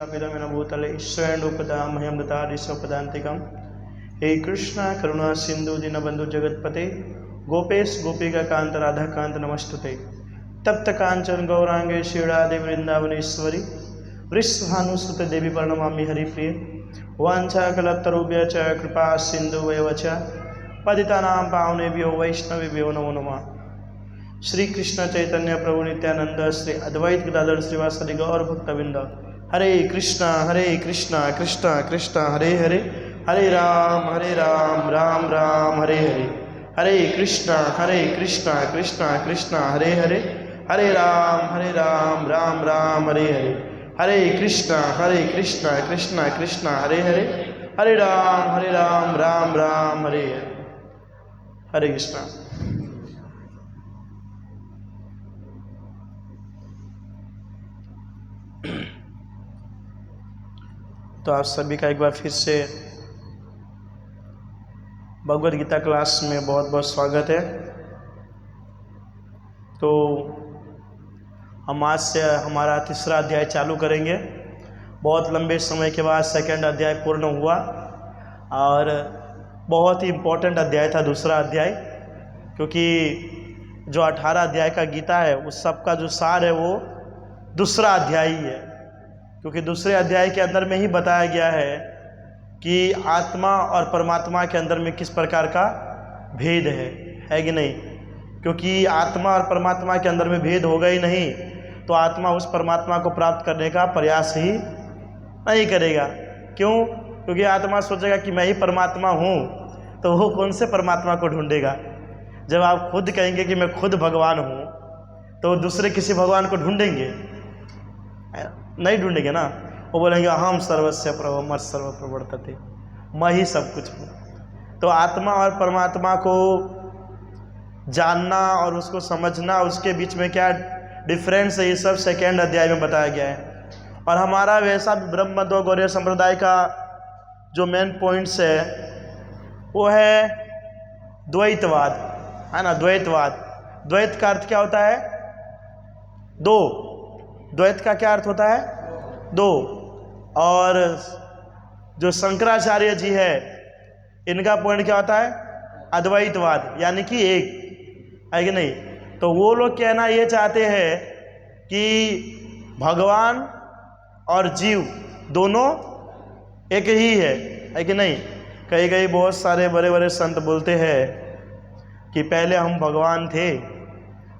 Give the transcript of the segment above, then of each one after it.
पिदमेन भूतले ईश्वरेणुपदा मह्यं ददादिशोपदान्तिकं। हे कृष्ण करुणा सिंधु दीनबंधु जगतपते गोपेश गोपिका कांत राधा कांत नमस्तुते। तप्त कांचन गौरांगे श्रीराधे वृंदावनेश्वरी वृषभानुसुते देवी प्रणमामि हरिप्रिय। वाञ्छाकल्पतरुभ्यः च कृपा सिन्धुभ्यः च पतितानां पावनेभ्यो वैष्णवेभ्यो नमो नमः। श्री कृष्ण चैतन्य प्रभु नित्यानंद श्री अद्वैत गदाधर श्रीवासदि गौर भक्तवृंद। हरे कृष्णा कृष्णा कृष्णा हरे हरे, हरे राम राम राम हरे हरे। हरे कृष्णा कृष्णा कृष्णा हरे हरे, हरे राम राम राम हरे हरे। हरे कृष्णा कृष्णा कृष्णा हरे हरे, हरे राम राम राम हरे हरे। हरे कृष्णा। तो आप सभी का एक बार फिर से भगवद गीता क्लास में बहुत बहुत स्वागत है। तो हम आज से हमारा तीसरा अध्याय चालू करेंगे। बहुत लंबे समय के बाद सेकंड अध्याय पूर्ण हुआ और बहुत ही इम्पोर्टेंट अध्याय था दूसरा अध्याय, क्योंकि जो 18 अध्याय का गीता है उस सब का जो सार है वो दूसरा अध्याय ही है, क्योंकि दूसरे अध्याय के अंदर में ही बताया गया है कि आत्मा और परमात्मा के अंदर में किस प्रकार का भेद है कि नहीं। क्योंकि आत्मा और परमात्मा के अंदर में भेद होगा ही नहीं तो आत्मा उस परमात्मा को प्राप्त करने का प्रयास ही नहीं करेगा। क्यों? क्योंकि आत्मा सोचेगा कि मैं ही परमात्मा हूँ, तो वो कौन से परमात्मा को ढूंढेगा। जब आप खुद कहेंगे कि मैं खुद भगवान हूँ तो दूसरे किसी भगवान को ढूंढेंगे? नहीं ढूंढेंगे ना। वो बोलेंगे अहम सर्वस्य प्रभव मत सर्व प्रवर्तते, मैं ही सब कुछ हूँ। तो आत्मा और परमात्मा को जानना और उसको समझना, उसके बीच में क्या डिफरेंस है, ये सब सेकेंड अध्याय में बताया गया है। और हमारा वैसा ब्रह्म मध्व गौड़ीय संप्रदाय का जो मेन पॉइंट्स है वो है द्वैतवाद, है ना। द्वैत का अर्थ क्या होता है? दो। द्वैत का क्या अर्थ होता है? दो। और जो शंकराचार्य जी है इनका पॉइंट क्या होता है? अद्वैतवाद, यानी कि एक, है कि नहीं। तो वो लोग कहना ये चाहते हैं कि भगवान और जीव दोनों एक ही है कि नहीं। कई बहुत सारे बड़े बड़े संत बोलते हैं कि पहले हम भगवान थे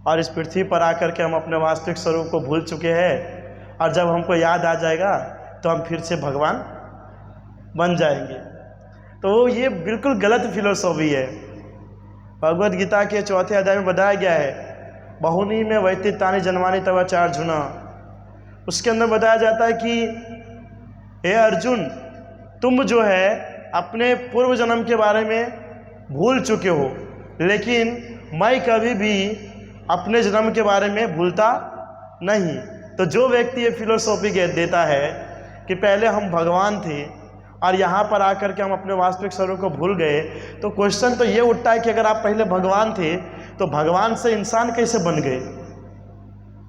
और इस पृथ्वी पर आकर के हम अपने वास्तविक स्वरूप को भूल चुके हैं, और जब हमको याद आ जाएगा तो हम फिर से भगवान बन जाएंगे। तो ये बिल्कुल गलत फिलोसॉफी है। भगवद गीता के 4थे अध्याय में बताया गया है, बहुनी में वैतितानि जन्मानि तव चार्जुन। उसके अंदर बताया जाता है कि हे अर्जुन, तुम जो है अपने पूर्व जन्म के बारे में भूल चुके हो, लेकिन मैं कभी भी अपने जन्म के बारे में भूलता नहीं। तो जो व्यक्ति ये फिलोसॉफी देता है कि पहले हम भगवान थे और यहाँ पर आकर के हम अपने वास्तविक स्वरूप को भूल गए, तो क्वेश्चन तो ये उठता है कि अगर आप पहले भगवान थे तो भगवान से इंसान कैसे बन गए?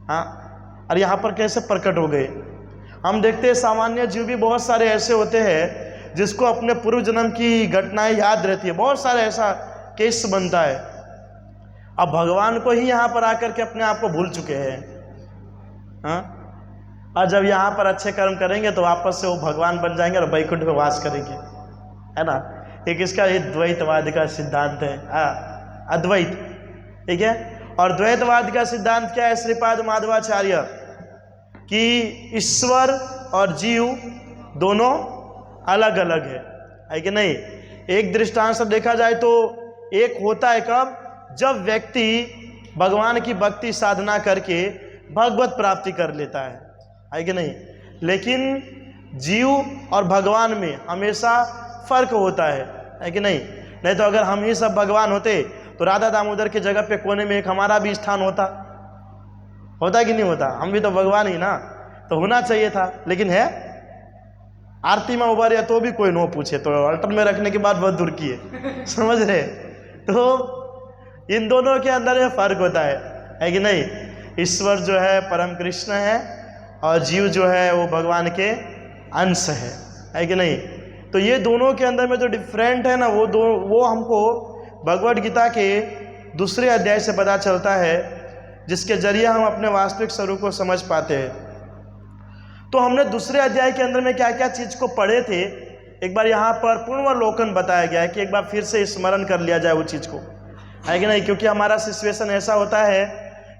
हाँ, और यहाँ पर कैसे प्रकट हो गए? हम देखते हैं सामान्य जीव भी बहुत सारे ऐसे होते हैं जिसको अपने पूर्व जन्म की घटनाएं याद रहती है। बहुत सारे ऐसा केस बनता है। अब भगवान को ही यहाँ पर आकर के अपने आप को भूल चुके हैं। हाँ, और जब यहाँ पर अच्छे कर्म करेंगे तो वापस से वो भगवान बन जाएंगे और वैकुंठ में वास करेंगे, है ना। एक इसका ये द्वैतवाद का सिद्धांत है, अद्वैत, ठीक है। और द्वैतवाद का सिद्धांत क्या है? श्रीपाद माधवाचार्य कि ईश्वर और जीव दोनों अलग अलग है कि नहीं। एक दृष्टांत से देखा जाए तो एक होता है कब? जब व्यक्ति भगवान की भक्ति साधना करके भगवत प्राप्ति कर लेता है कि नहीं। लेकिन जीव और भगवान में हमेशा फर्क होता है कि नहीं। नहीं तो अगर हम ही सब भगवान होते तो राधा दामोदर के जगह पे कोने में एक हमारा भी स्थान होता कि नहीं होता? हम भी तो भगवान ही ना, तो होना चाहिए था। लेकिन है आरती में उभर या तो भी कोई नो पूछे, तो अल्टर में रखने के बाद बहुत दूर की है, समझ रहे। तो इन दोनों के अंदर में फर्क होता है कि नहीं। ईश्वर जो है परम कृष्ण है और जीव जो है वो भगवान के अंश है कि नहीं। तो ये दोनों के अंदर में जो डिफरेंट है ना, वो हमको भगवद गीता के दूसरे अध्याय से पता चलता है, जिसके जरिए हम अपने वास्तविक स्वरूप को समझ पाते हैं। तो हमने दूसरे अध्याय के अंदर में क्या क्या चीज़ को पढ़े थे, एक बार यहाँ पर पुनर्वलोकन बताया गया है कि एक बार फिर से स्मरण कर लिया जाए वो चीज़ को, है कि नहीं। क्योंकि हमारा सिचुएशन ऐसा होता है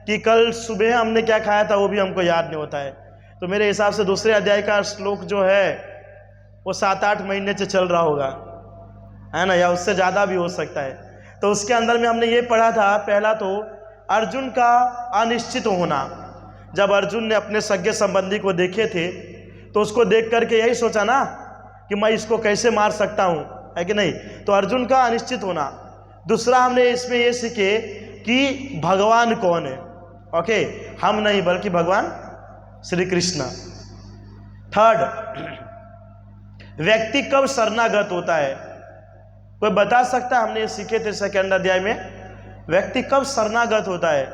कि कल सुबह हमने क्या खाया था वो भी हमको याद नहीं होता है। तो मेरे हिसाब से दूसरे अध्याय का श्लोक जो है वो 7-8 महीने से चल रहा होगा, है ना, या उससे ज़्यादा भी हो सकता है। तो उसके अंदर में हमने ये पढ़ा था, पहला तो अर्जुन का अनिश्चित होना। जब अर्जुन ने अपने सगे संबंधी को देखे थे तो उसको देख करके यही सोचा ना कि मैं इसको कैसे मार सकता हूँ, है कि नहीं। तो अर्जुन का अनिश्चित होना। दूसरा हमने इसमें ये सीखे कि भगवान कौन है। ओके, हम नहीं बल्कि भगवान श्री कृष्ण। थर्ड, व्यक्ति कब शरणागत होता है, कोई बता सकता है? हमने ये सीखे थे सेकंड अध्याय में, व्यक्ति कब शरणागत होता है।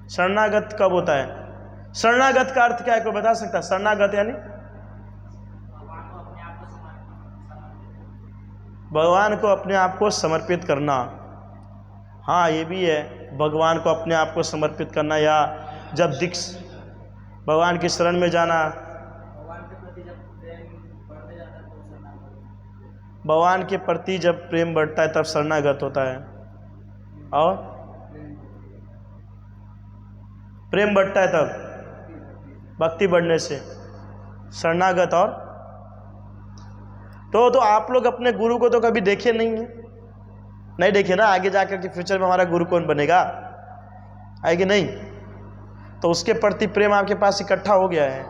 शरणागत कब होता है? शरणागत का अर्थ क्या है, कोई बता सकता है? शरणागत यानी भगवान को अपने आप को समर्पित करना। हाँ, ये भी है, भगवान को अपने आप को समर्पित करना, या जब भगवान की शरण में जाना, भगवान के प्रति जब प्रेम बढ़ता है तब शरणागत होता है। और प्रेम बढ़ता है तब भक्ति बढ़ने से शरणागत। और तो आप लोग अपने गुरु को तो कभी देखे नहीं देखे ना। आगे जाकर के फ्यूचर में हमारा गुरु कौन बनेगा, है कि नहीं। तो उसके प्रति प्रेम आपके पास इकट्ठा हो गया है।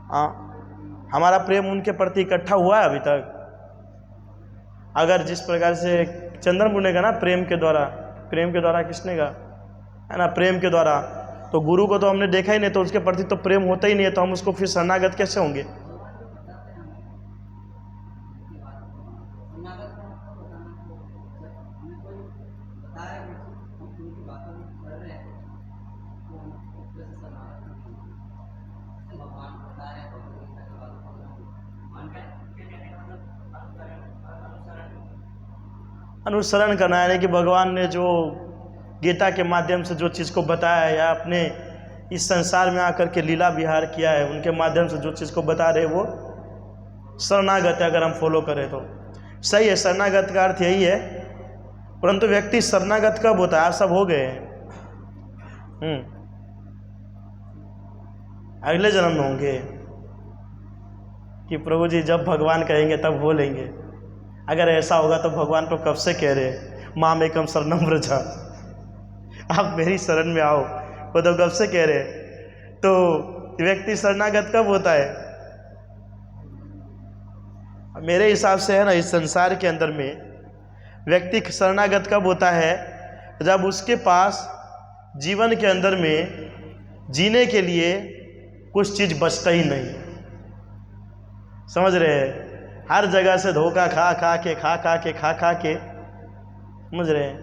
हाँ, हमारा प्रेम उनके प्रति इकट्ठा हुआ है अभी तक। अगर जिस प्रकार से चंद्रन बुने का ना प्रेम के द्वारा किसने का, है ना, प्रेम के द्वारा। तो गुरु को तो हमने देखा ही नहीं, तो उसके प्रति तो प्रेम होता ही नहीं है, तो हम उसको फिर शरणागत कैसे होंगे। अनुसरण करना यानी कि भगवान ने जो गीता के माध्यम से जो चीज़ को बताया है, या अपने इस संसार में आकर के लीला विहार किया है, उनके माध्यम से जो चीज़ को बता रहे वो शरणागत है। अगर हम फॉलो करें तो सही है, शरणागत का अर्थ यही है। परंतु व्यक्ति शरणागत कब होता है? आप सब हो गए हैं, अगले जन्म में होंगे कि प्रभु जी जब भगवान कहेंगे तब हो लेंगे। अगर ऐसा होगा तो भगवान तो कब से कह रहे माम एकम शरणम व्रज, आप मेरी शरण में आओ, वो तो कब से कह रहे। तो व्यक्ति शरणागत कब होता है? मेरे हिसाब से है ना, इस संसार के अंदर में व्यक्ति शरणागत कब होता है? जब उसके पास जीवन के अंदर में जीने के लिए कुछ चीज़ बचता ही नहीं। समझ रहे हैं? हर जगह से धोखा खा खा के समझ रहे हैं।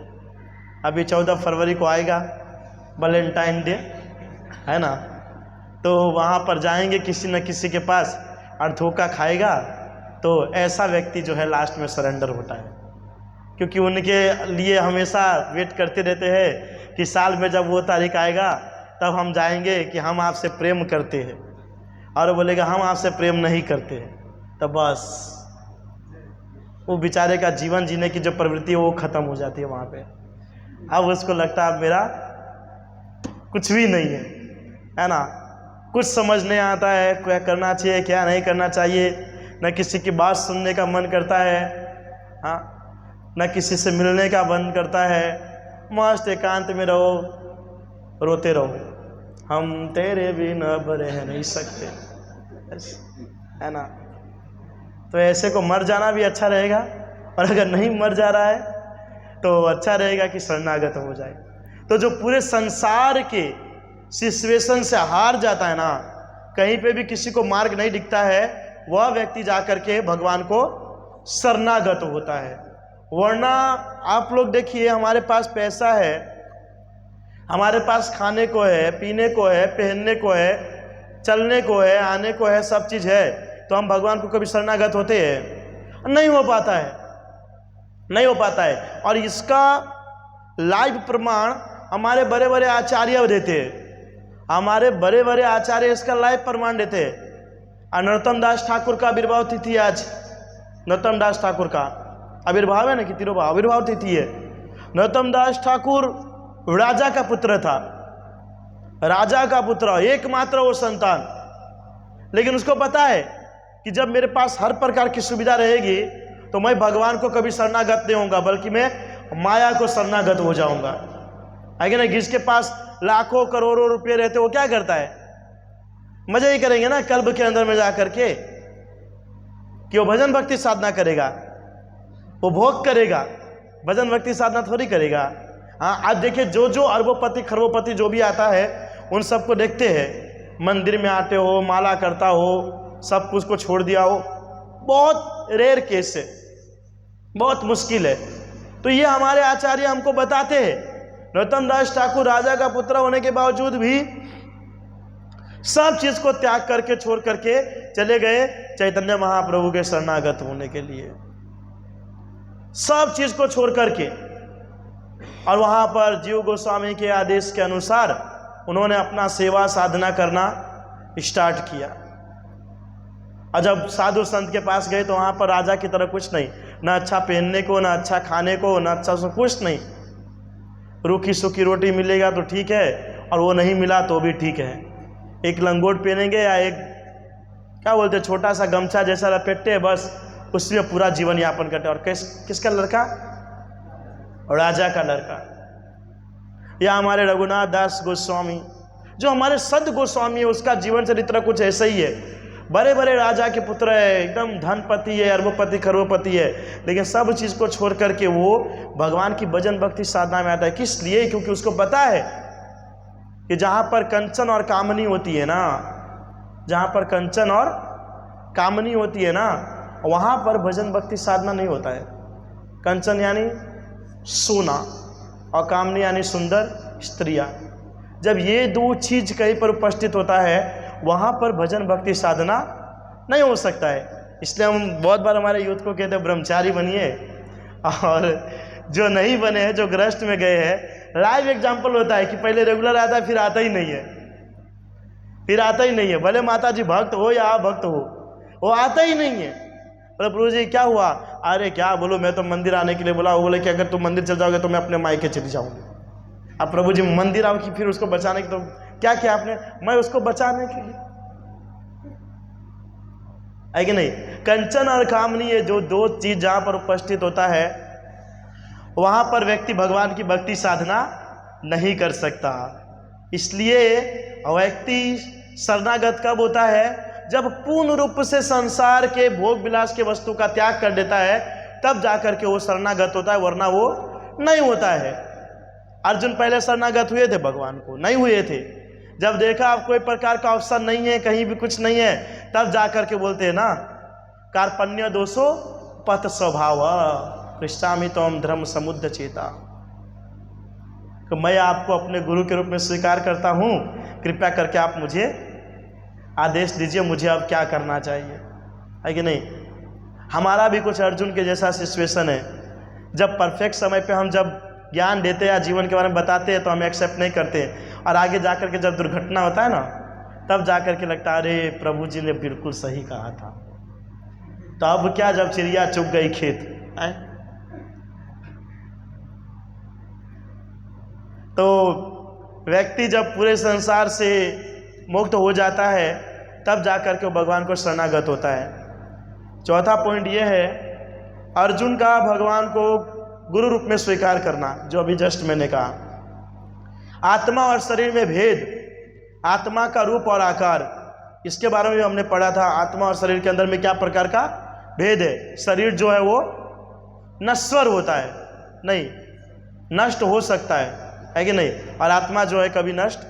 अभी 14 फरवरी को आएगा वैलेंटाइन डे, है ना, तो वहाँ पर जाएंगे किसी न किसी के पास और धोखा खाएगा। तो ऐसा व्यक्ति जो है लास्ट में सरेंडर होता है, क्योंकि उनके लिए हमेशा वेट करते रहते हैं कि साल में जब वो तारीख आएगा तब हम जाएंगे कि हम आपसे प्रेम करते हैं, और वो बोलेगा हम आपसे प्रेम नहीं करते हैं। तो बस वो बेचारे का जीवन जीने की जो प्रवृत्ति है वो ख़त्म हो जाती है वहाँ पे। अब उसको लगता है अब मेरा कुछ भी नहीं है ना, कुछ समझ नहीं आता है क्या करना चाहिए क्या नहीं करना चाहिए, न किसी की बात सुनने का मन करता है, हाँ, न किसी से मिलने का मन करता है। मस्त एकांत में रहो, रोते रहो, हम तेरे बिना अब रह नहीं सकते, है ना। तो ऐसे को मर जाना भी अच्छा रहेगा, और अगर नहीं मर जा रहा है तो अच्छा रहेगा कि शरणागत हो जाए। तो जो पूरे संसार के सिचुएशन से हार जाता है ना, कहीं पे भी किसी को मार्ग नहीं दिखता है, वह व्यक्ति जाकर के भगवान को शरणागत होता है। वरना आप लोग देखिए, हमारे पास पैसा है, हमारे पास खाने को है, पीने को है, पहनने को है, चलने को है, आने को है, सब चीज़ है, तो हम भगवान को कभी शरणागत होते हैं? नहीं हो पाता है, नहीं हो पाता है। और इसका लाइव प्रमाण हमारे बड़े बड़े आचार्य देते हैं, हमारे बड़े बड़े आचार्य इसका लाइव प्रमाण देते हैं। नरोत्तम दास ठाकुर का आविर्भाव तिथि आज, नरोत्तम दास ठाकुर का आविर्भाव है ना कि तिरुभाव, आविर्भाव तिथि है। नरोत्तम दास ठाकुर राजा का पुत्र था, राजा का पुत्र, एकमात्र वो संतान, लेकिन उसको पता है कि जब मेरे पास हर प्रकार की सुविधा रहेगी तो मैं भगवान को कभी शरणागत नहीं होऊंगा, बल्कि मैं माया को शरणागत हो जाऊंगा, है कि नहीं। जिसके पास लाखों करोड़ों रुपए रहते वो क्या करता है? मजा ही करेंगे ना कल्ब के अंदर में जा करके, कि वो भजन भक्ति साधना करेगा, वो भोग करेगा, भजन भक्ति साधना थोड़ी करेगा। हाँ, आज देखिए जो जो अरबोपति खरबोपति जो भी आता है उन सबको देखते हैं, मंदिर में आते हो, माला करता हो, सब कुछ को छोड़ दिया हो, बहुत रेयर केस है, बहुत मुश्किल है। तो ये हमारे आचार्य हमको बताते हैं। नरोत्तम दास ठाकुर राजा का पुत्र होने के बावजूद भी सब चीज को त्याग करके छोड़ करके चले गए चैतन्य महाप्रभु के शरणागत होने के लिए, सब चीज को छोड़ करके। और वहां पर जीव गोस्वामी के आदेश के अनुसार उन्होंने अपना सेवा साधना करना स्टार्ट किया। और जब साधु संत के पास गए तो वहां पर राजा की तरह कुछ नहीं, ना अच्छा पहनने को, ना अच्छा खाने को, ना अच्छा कुछ नहीं। रूखी सूखी रोटी मिलेगा तो ठीक है, और वो नहीं मिला तो भी ठीक है। एक लंगोट पहनेंगे या एक क्या बोलते छोटा सा गमछा जैसा लपेटे, बस उसमें पूरा जीवन यापन करते। और किसका लड़का? राजा का लड़का। या हमारे रघुनाथ दास गोस्वामी, जो हमारे संत गोस्वामी है, उसका जीवन चरित्र कुछ ऐसा ही है। बड़े बड़े राजा के पुत्र है, एकदम धनपति है, अरबोपति खरबोपति है, लेकिन सब चीज़ को छोड़ करके वो भगवान की भजन भक्ति साधना में आता है। किस लिए? क्योंकि उसको पता है कि जहाँ पर कंचन और कामनी होती है ना, जहाँ पर कंचन और कामनी होती है ना, वहाँ पर भजन भक्ति साधना नहीं होता है। कंचन यानी सोना और कामनी यानी सुंदर स्त्रियाँ। जब ये दो चीज कहीं पर उपस्थित होता है वहाँ पर भजन भक्ति साधना नहीं हो सकता है। इसलिए हम बहुत बार हमारे यूथ को कहते हैं ब्रह्मचारी बनिए, और जो नहीं बने हैं, जो गृहस्थ में गए हैं, लाइव एग्जाम्पल होता है कि पहले रेगुलर आता है, फिर आता ही नहीं है, फिर आता ही नहीं है। भले माता जी भक्त हो या भक्त हो, वो आता ही नहीं है। प्रभु जी क्या हुआ? अरे क्या बोलो, मैं तो मंदिर आने के लिए बोला। वो बोले कि अगर तुम मंदिर चल जाओगे तो मैं अपने मायके चली जाऊंगी। अब प्रभु जी मंदिर आओ कि फिर उसको बचाने की, तो क्या किया आपने? मैं उसको बचाने के लिए, है कि नहीं। कंचन और कामनी, ये जो दो चीज जहां पर उपस्थित होता है वहां पर व्यक्ति भगवान की भक्ति साधना नहीं कर सकता। इसलिए व्यक्ति शरणागत कब होता है? जब पूर्ण रूप से संसार के भोग विलास के वस्तु का त्याग कर देता है, तब जाकर के वो शरणागत होता है, वरना वो नहीं होता है। अर्जुन पहले शरणागत हुए थे भगवान को? नहीं हुए थे। जब देखा अब कोई प्रकार का अवसर नहीं है, कहीं भी कुछ नहीं है, तब जाकर के बोलते हैं ना, कार्पण्य दोषो पथ स्वभाव पृष्ठामि तोम धर्म समुद्र चेता, तो मैं आपको अपने गुरु के रूप में स्वीकार करता हूँ, कृपया करके आप मुझे आदेश दीजिए, मुझे अब क्या करना चाहिए, है कि नहीं। हमारा भी कुछ अर्जुन के जैसा सिचुएशन है। जब परफेक्ट समय पे हम जब ज्ञान देते या जीवन के बारे में बताते हैं तो हम एक्सेप्ट नहीं करते, और आगे जाकर के जब दुर्घटना होता है ना, तब जाकर के लगता है अरे प्रभु जी ने बिल्कुल सही कहा था। तो अब क्या, जब चिड़िया चुग गई खेत है? तो व्यक्ति जब पूरे संसार से मुक्त हो जाता है, तब जाकर के वो भगवान को शरणागत होता है। चौथा पॉइंट ये है अर्जुन का भगवान को गुरु रूप में स्वीकार करना, जो अभी जस्ट मैंने कहा। आत्मा और शरीर में भेद, आत्मा का रूप और आकार, इसके बारे में भी हमने पढ़ा था। आत्मा और शरीर के अंदर में क्या प्रकार का भेद है। शरीर जो है वो नश्वर होता है, नहीं नष्ट हो सकता है कि नहीं, और आत्मा जो है कभी नष्ट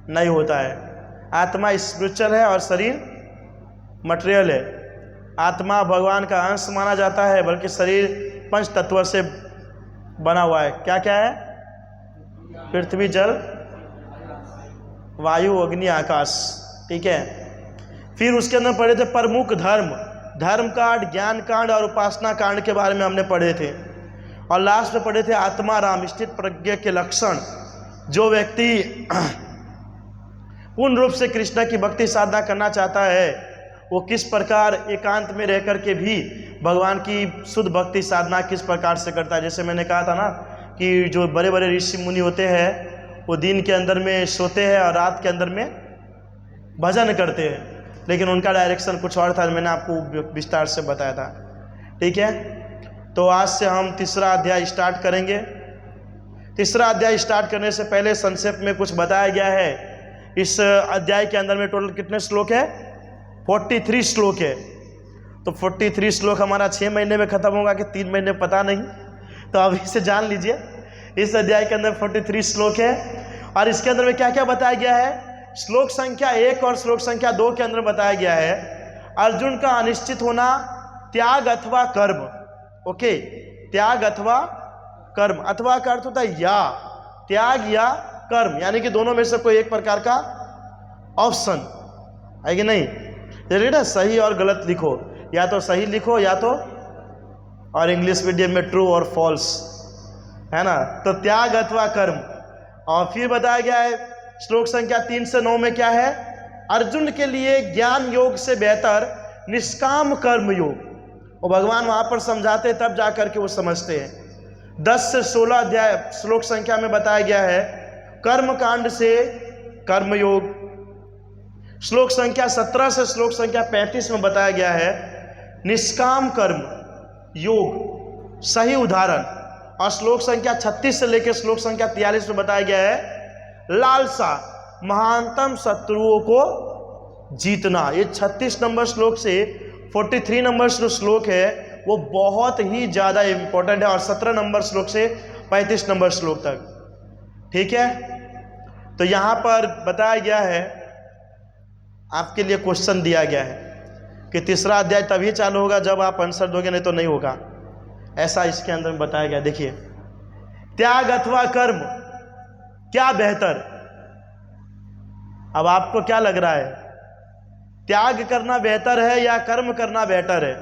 नहीं होता है। आत्मा स्पिरिचुअल है और शरीर मटेरियल है। आत्मा भगवान का अंश माना जाता है, बल्कि शरीर पंच तत्व से बना हुआ है। क्या क्या है? पृथ्वी, जल, वायु, अग्नि, आकाश। ठीक है। फिर उसके अंदर पढ़े थे प्रमुख धर्म, धर्म कांड, ज्ञान कांड और उपासना कांड के बारे में हमने पढ़े थे। और लास्ट में पढ़े थे आत्मा राम, स्थित प्रज्ञ के लक्षण। जो व्यक्ति पूर्ण रूप से कृष्ण की भक्ति साधना करना चाहता है वो किस प्रकार एकांत में रह कर के भी भगवान की शुद्ध भक्ति साधना किस प्रकार से करता है। जैसे मैंने कहा था ना कि जो बड़े बड़े ऋषि मुनि होते हैं वो दिन के अंदर में सोते हैं और रात के अंदर में भजन करते हैं, लेकिन उनका डायरेक्शन कुछ और था, मैंने आपको विस्तार से बताया था। ठीक है। तो आज से हम तीसरा अध्याय स्टार्ट करेंगे। तीसरा अध्याय स्टार्ट करने से पहले संक्षेप में कुछ बताया गया है। इस अध्याय के अंदर में टोटल कितने श्लोक है? 43 श्लोक है। तो 43 श्लोक हमारा 6 महीने में खत्म होगा कि 3 महीने पता नहीं, तो अभी से जान लीजिए। इस अध्याय के अंदर 43 श्लोक है और इसके अंदर में क्या क्या बताया गया है। श्लोक संख्या 1 और श्लोक संख्या 2 के अंदर बताया गया है अर्जुन का अनिश्चित होना, त्याग अथवा कर्म। ओके, त्याग अथवा कर्म, अथवा का अर्थ होता है या, त्याग या कर्म, यानी कि दोनों में से कोई एक प्रकार का ऑप्शन है कि नहीं। ना सही और गलत लिखो, या तो सही लिखो या तो, और इंग्लिश मीडियम में ट्रू और फॉल्स, है ना। तो त्याग अथवा कर्म। और फिर बताया गया है श्लोक संख्या 3 से 9 में क्या है, अर्जुन के लिए ज्ञान योग से बेहतर निष्काम कर्म योग। और भगवान वहां पर समझाते हैं तब जाकर के वो समझते हैं। 10 से 16 अध्याय श्लोक संख्या में बताया गया है कर्म कांड से कर्मयोग। श्लोक संख्या 17 से श्लोक संख्या 35 में बताया गया है निष्काम कर्म योग, सही उदाहरण। और श्लोक संख्या 36 से लेकर श्लोक संख्या 43 में बताया गया है लालसा, महानतम शत्रुओं को जीतना। ये 36 नंबर श्लोक से 43 नंबर जो श्लोक है वो बहुत ही ज़्यादा इंपॉर्टेंट है, और 17 नंबर श्लोक से 35 नंबर श्लोक तक। ठीक है। तो यहाँ पर बताया गया है, आपके लिए क्वेश्चन दिया गया है कि तीसरा अध्याय तभी चालू होगा जब आप आंसर दोगे, नहीं तो नहीं होगा। ऐसा इसके अंदर में बताया गया। देखिए, त्याग अथवा कर्म, क्या बेहतर। अब आपको क्या लग रहा है, त्याग करना बेहतर है या कर्म करना बेहतर है?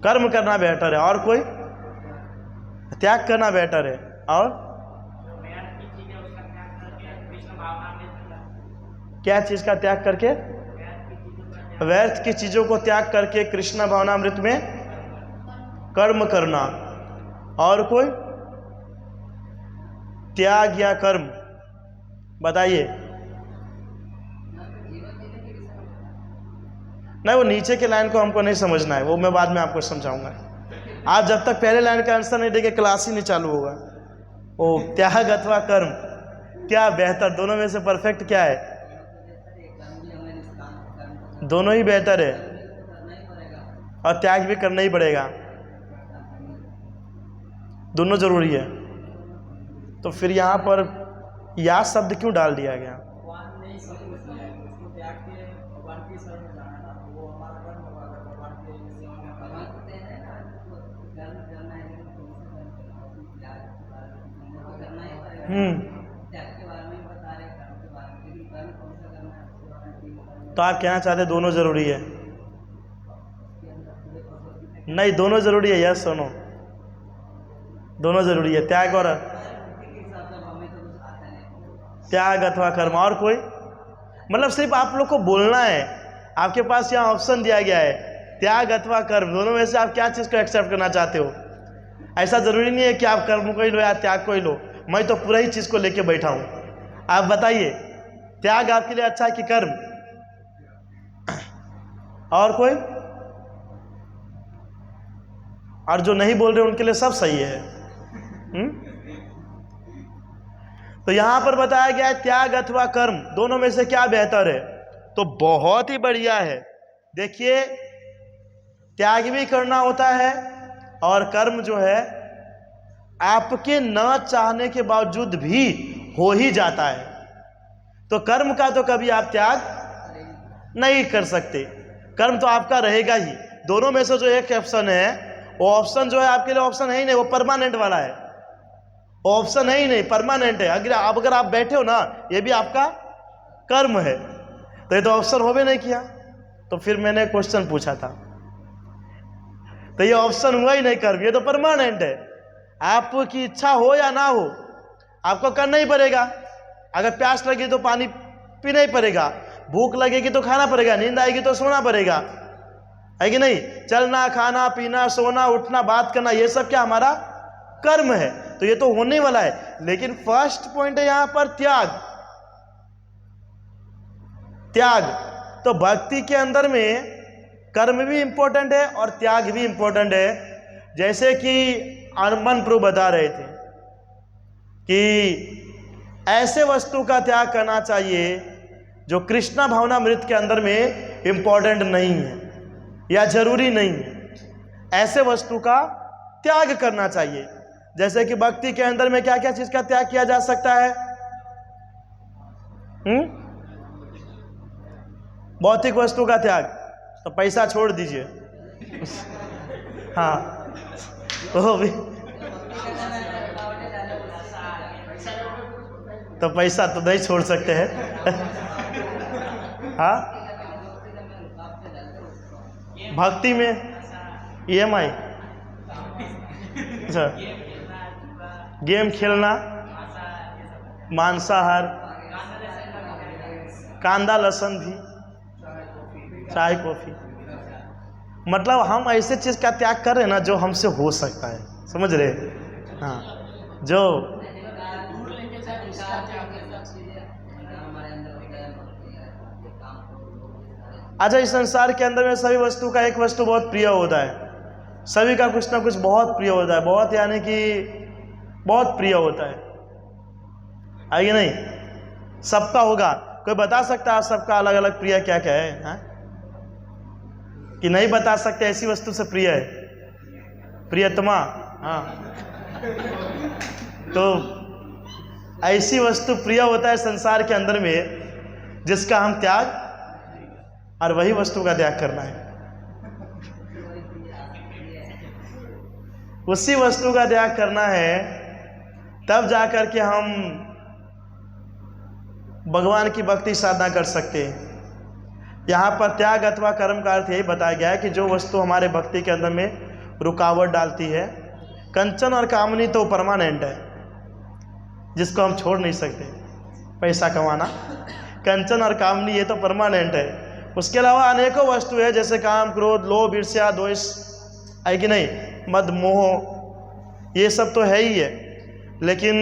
कर्म करना बेहतर है। और कोई? त्याग करना बेहतर है। और क्या चीज का त्याग करके? व्यर्थ की चीजों को त्याग करके कृष्ण भावनामृत में कर्म करना। और कोई? त्याग या कर्म बताइए। नहीं, वो नीचे के लाइन को हमको नहीं समझना है, वो मैं बाद में आपको समझाऊंगा। आप जब तक पहले लाइन का आंसर नहीं देंगे क्लास ही नहीं चालू होगा। ओ, त्याग अथवा कर्म, क्या बेहतर, दोनों में से परफेक्ट क्या है? दोनों ही बेहतर है, और त्याग भी करना ही पड़ेगा, दोनों जरूरी है। तो फिर यहाँ पर या शब्द क्यों डाल दिया गया? तो आप कहना चाहते दोनों जरूरी है? नहीं, दोनों जरूरी है। यस सुनो, दोनों जरूरी है, त्याग और त्याग अथवा कर्म। और कोई? मतलब सिर्फ आप लोग को बोलना है, आपके पास यहाँ ऑप्शन दिया गया है त्याग अथवा कर्म, दोनों में से आप क्या चीज़ को एक्सेप्ट करना चाहते हो। ऐसा जरूरी नहीं है कि आप कर्म को ही लो या त्याग को ही लो, मैं तो पूरा ही चीज़ को लेके बैठा हूँ। आप बताइए, त्याग आपके लिए अच्छा है कि कर्म? और कोई? और जो नहीं बोल रहे उनके लिए सब सही है। तो यहां पर बताया गया है त्याग अथवा कर्म, दोनों में से क्या बेहतर है? तो बहुत ही बढ़िया है। देखिए, त्याग भी करना होता है और कर्म जो है आपके न चाहने के बावजूद भी हो ही जाता है। तो कर्म का तो कभी आप त्याग नहीं कर सकते, कर्म तो आपका रहेगा ही। दोनों में से जो एक ऑप्शन है, वो ऑप्शन जो है आपके लिए ऑप्शन है ही नहीं, वो परमानेंट वाला है, ऑप्शन है ही नहीं, परमानेंट है। अगर आप बैठे हो ना, ये भी आपका कर्म है, तो ये तो ऑप्शन हो भी नहीं किया। तो फिर मैंने क्वेश्चन पूछा था, तो ये ऑप्शन हुआ ही नहीं कर्म, ये तो परमानेंट है। आपकी इच्छा हो या ना हो, आपको करना ही पड़ेगा। अगर प्यास लगी तो पानी पीना ही पड़ेगा, भूख लगेगी तो खाना पड़ेगा, नींद आएगी तो सोना पड़ेगा, है कि नहीं? चलना, खाना, पीना, सोना, उठना, बात करना, ये सब क्या हमारा कर्म है, तो ये तो होने वाला है। लेकिन फर्स्ट पॉइंट है यहां पर त्याग। त्याग तो भक्ति के अंदर में कर्म भी इंपॉर्टेंट है और त्याग भी इंपॉर्टेंट है। जैसे कि अरमन प्रभु बता रहे थे कि ऐसे वस्तु का त्याग करना चाहिए जो कृष्णा भावनामृत के अंदर में इंपॉर्टेंट नहीं है या जरूरी नहीं है, ऐसे वस्तु का त्याग करना चाहिए। जैसे कि भक्ति के अंदर में क्या क्या चीज का त्याग किया जा सकता है? भौतिक वस्तु का त्याग, तो पैसा छोड़ दीजिए। हाँ, वो भी तो पैसा तो नहीं छोड़ सकते हैं। हाँ, भक्ति में EMI, अच्छा, गेम खेलना, मांसाहार, कांदा लहसुन भी, चाय कॉफी, मतलब हम ऐसे चीज का त्याग कर रहे हैं ना जो हमसे हो सकता है, समझ रहे? हाँ, जो अच्छा, इस संसार के अंदर में सभी वस्तु का एक वस्तु बहुत प्रिय होता है, सभी का कुछ ना कुछ बहुत प्रिय होता है, बहुत यानी कि बहुत प्रिय होता है कि नहीं? सबका होगा, कोई बता सकता है सबका अलग अलग प्रिय क्या क्या है? हाँ? कि नहीं बता सकते ऐसी वस्तु से प्रिय है? प्रियतमा, हाँ, तो ऐसी वस्तु प्रिय होता है संसार के अंदर में जिसका हम त्याग, और वही वस्तु का त्याग करना है। उसी वस्तु का त्याग करना है, तब जाकर के हम भगवान की भक्ति साधना कर सकते हैं। यहाँ पर त्याग अथवा कर्म का अर्थ यही बताया गया है कि जो वस्तु हमारे भक्ति के अंदर में रुकावट डालती है। कंचन और कामनी तो परमानेंट है, जिसको हम छोड़ नहीं सकते, पैसा कमाना, कंचन और कामनी ये तो परमानेंट है। उसके अलावा अनेकों वस्तु है, जैसे काम, क्रोध, लोभ, ईर्ष्या, द्वेष, है कि नहीं, मद, मोह, ये सब तो है ही है। लेकिन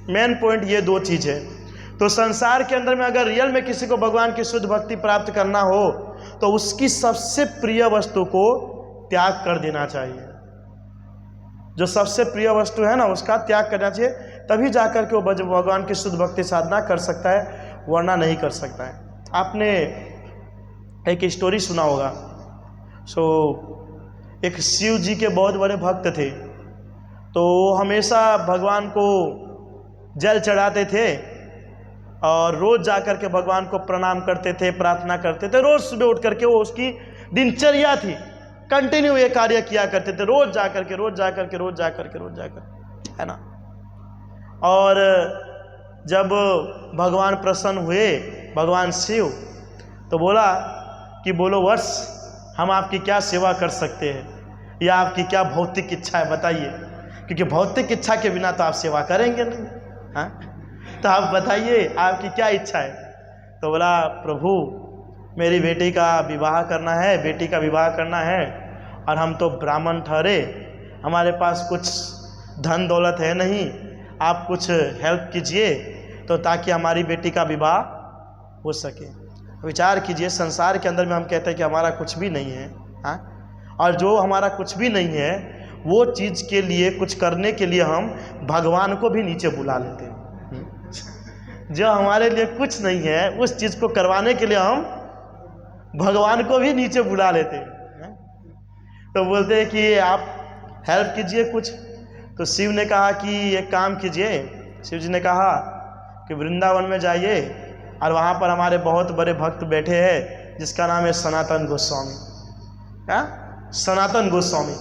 मेन पॉइंट ये दो चीज़ है। तो संसार के अंदर में अगर रियल में किसी को भगवान की शुद्ध भक्ति प्राप्त करना हो तो उसकी सबसे प्रिय वस्तु को त्याग कर देना चाहिए। जो सबसे प्रिय वस्तु है ना, उसका त्याग करना चाहिए, तभी जाकर के वो भगवान की शुद्ध भक्ति साधना कर सकता है, वरना नहीं कर सकता है। आपने एक स्टोरी सुना होगा। एक शिव जी के बहुत बड़े भक्त थे, तो हमेशा भगवान को जल चढ़ाते थे और रोज जाकर के भगवान को प्रणाम करते थे, प्रार्थना करते थे। रोज सुबह उठ करके, वो उसकी दिनचर्या थी, कंटिन्यू ये कार्य किया करते थे, रोज जाकर के, है ना। और जब भगवान प्रसन्न हुए, भगवान शिव, तो बोला कि बोलो वर्ष, हम आपकी क्या सेवा कर सकते हैं, या आपकी क्या भौतिक इच्छा है बताइए, क्योंकि भौतिक इच्छा के बिना तो आप सेवा करेंगे नहीं। हाँ, तो आप बताइए आपकी क्या इच्छा है? तो बोला, प्रभु मेरी बेटी का विवाह करना है, और हम तो ब्राह्मण ठहरे, हमारे पास कुछ धन दौलत है नहीं, आप कुछ हेल्प कीजिए तो ताकि हमारी बेटी का विवाह हो सके। विचार कीजिए, संसार के अंदर में हम कहते हैं कि हमारा कुछ भी नहीं है, हाँ, और जो हमारा कुछ भी नहीं है वो चीज़ के लिए, कुछ करने के लिए हम भगवान को भी नीचे बुला लेते हैं। जो हमारे लिए कुछ नहीं है उस चीज़ को करवाने के लिए हम भगवान को भी नीचे बुला लेते हैं। तो बोलते हैं कि आप हेल्प कीजिए कुछ। तो शिव ने कहा कि एक काम कीजिए। शिव जी ने कहा कि वृंदावन में जाइए और वहाँ पर हमारे बहुत बड़े भक्त बैठे हैं जिसका नाम है सनातन गोस्वामी। सनातन गोस्वामी,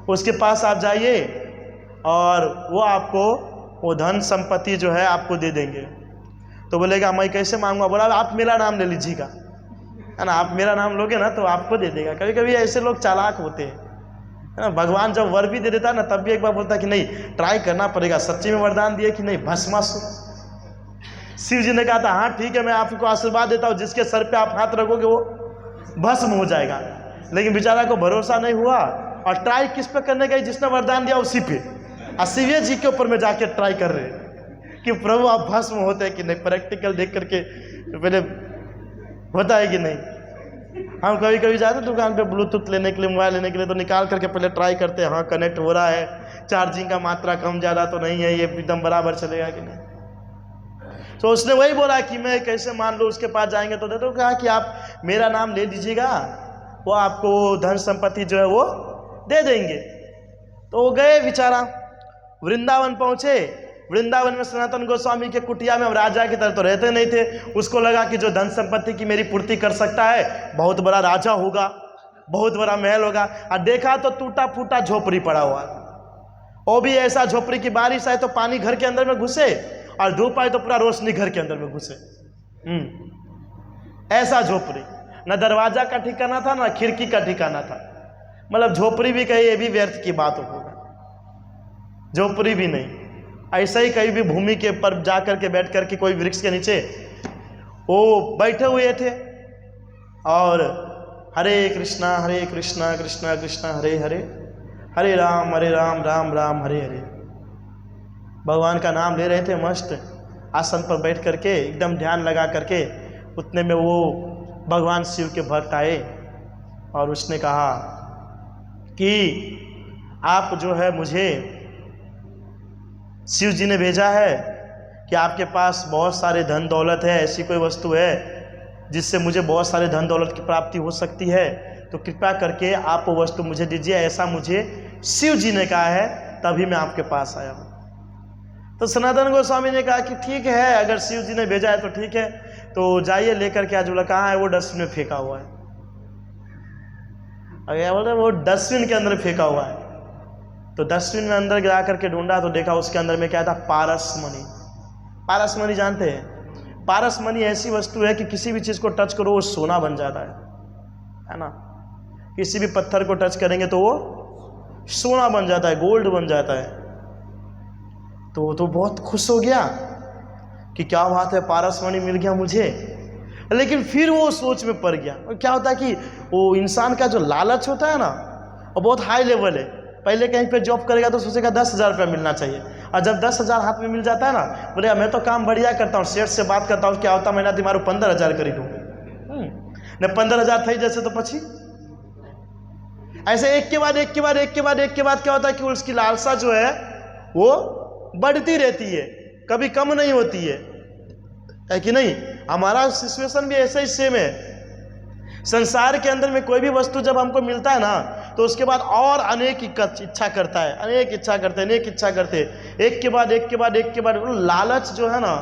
उसके पास आप जाइए और वो आपको वो धन संपत्ति जो है आपको दे देंगे। तो बोलेगा मैं कैसे मांगूंगा? बोला आप मेरा नाम ले लीजिएगा, है ना, आप मेरा नाम लोगे ना तो आपको दे देगा। कभी कभी ऐसे लोग चालाक होते हैं, है ना। भगवान जब वर भी दे देता है ना तब भी एक बार बोलता है कि नहीं ट्राई करना पड़ेगा, सच्ची में वरदान दिए कि नहीं, भस्मासुर। शिव जी ने कहा था हाँ ठीक है मैं आपको आशीर्वाद देता हूँ, जिसके सर पे आप हाथ रखोगे वो भस्म हो जाएगा। लेकिन बेचारा को भरोसा नहीं हुआ और ट्राई किस पे करने गई? जिसने वरदान दिया उसी पे, और शिव जी के ऊपर में जाके ट्राई कर रहे हैं कि प्रभु आप भस्म होते हैं कि नहीं। प्रैक्टिकल देख करके पहले होता है कि नहीं। हम कभी कभी जाते हैं दुकान पे ब्लूटूथ लेने के लिए, मोबाइल लेने के लिए, तो निकाल करके पहले ट्राई करते हैं, हाँ कनेक्ट हो रहा है, चार्जिंग का मात्रा कम ज़्यादा तो नहीं है, ये एकदम बराबर चलेगा कि नहीं। तो उसने वही बोला कि मैं कैसे मान लो, उसके पास जाएंगे तो तो कहा कि आप मेरा नाम ले लीजिएगा, वो आपको धन संपत्ति जो है वो दे देंगे। तो वो गए बेचारा, वृंदावन पहुंचे। वृंदावन में सनातन गोस्वामी के कुटिया में, राजा की तरह तो रहते नहीं थे, उसको लगा कि जो धन संपत्ति की मेरी पूर्ति कर सकता है बहुत बड़ा राजा होगा, बहुत बड़ा महल होगा। और देखा तो टूटा फूटा झोपड़ी पड़ा हुआ था, वो भी ऐसा झोपड़ी की बारिश आए तो पानी घर के अंदर में घुसे और धूप आए तो पूरा रोशनी घर के अंदर में घुसे। ऐसा झोपड़ी, न दरवाजा का ठिकाना था ना खिड़की का ठिकाना था। मतलब झोपड़ी भी कहीं ये भी व्यर्थ की बात होगा, झोपड़ी भी नहीं। ऐसा ही कहीं भी भूमि के ऊपर जा करके बैठ करके कोई वृक्ष के नीचे वो बैठे हुए थे और हरे कृष्णा कृष्णा कृष्णा हरे हरे, हरे राम राम राम हरे हरे, भगवान का नाम ले रहे थे मस्त आसन पर बैठ करके एकदम ध्यान लगा करके। उतने में वो भगवान शिव के भक्त आए और उसने कहा कि आप जो है, मुझे शिव जी ने भेजा है कि आपके पास बहुत सारे धन दौलत है, ऐसी कोई वस्तु है जिससे मुझे बहुत सारे धन दौलत की प्राप्ति हो सकती है, तो कृपया करके आप वो वस्तु मुझे दीजिए, ऐसा मुझे शिव जी ने कहा है, तभी मैं आपके पास आया हूँ। तो सनातन गोस्वामी ने कहा कि ठीक है, अगर शिव जी ने भेजा है तो ठीक है, तो जाइए लेकर के आज। बोला कहाँ है? वो डस्टबिन में फेंका हुआ है। अगर बोलते वो डस्टबिन के अंदर फेंका हुआ है। तो डस्टबिन में अंदर गिरा करके ढूंढा तो देखा उसके अंदर में क्या था? पारस मणि। पारस मणि जानते हैं? पारस मणि ऐसी वस्तु है कि किसी भी चीज़ को टच करो वो सोना बन जाता है ना। किसी भी पत्थर को टच करेंगे तो वो सोना बन जाता है, गोल्ड बन जाता है। तो बहुत खुश हो गया कि क्या बात है, पारस मणि मिल गया मुझे। लेकिन फिर वो सोच में पड़ गया। और क्या होता है कि वो इंसान का जो लालच होता है ना वो बहुत हाई लेवल है। पहले कहीं पे जॉब करेगा तो सोचेगा 10,000 रुपया मिलना चाहिए, और जब 10,000 हाथ में मिल जाता है ना, बोलेगा मैं तो काम बढ़िया करता हूँ, सेठ से बात करता हूँ, क्या होता महीना तुम्हारे 15,000 करी दूँ न 15,000 थी जैसे। तो पछी ऐसे एक के बाद एक के बाद एक के बाद एक के बाद क्या होता है कि उसकी लालसा जो है वो बढ़ती रहती है, कभी कम नहीं होती है कि नहीं। हमारा सिचुएशन भी ऐसा ही सेम है। संसार के अंदर में कोई भी वस्तु जब हमको मिलता है ना तो उसके बाद और अनेक इच्छा करता है, अनेक इच्छा करते हैं, अनेक इच्छा करते हैं, एक के बाद एक के बाद एक के बाद। लालच जो है ना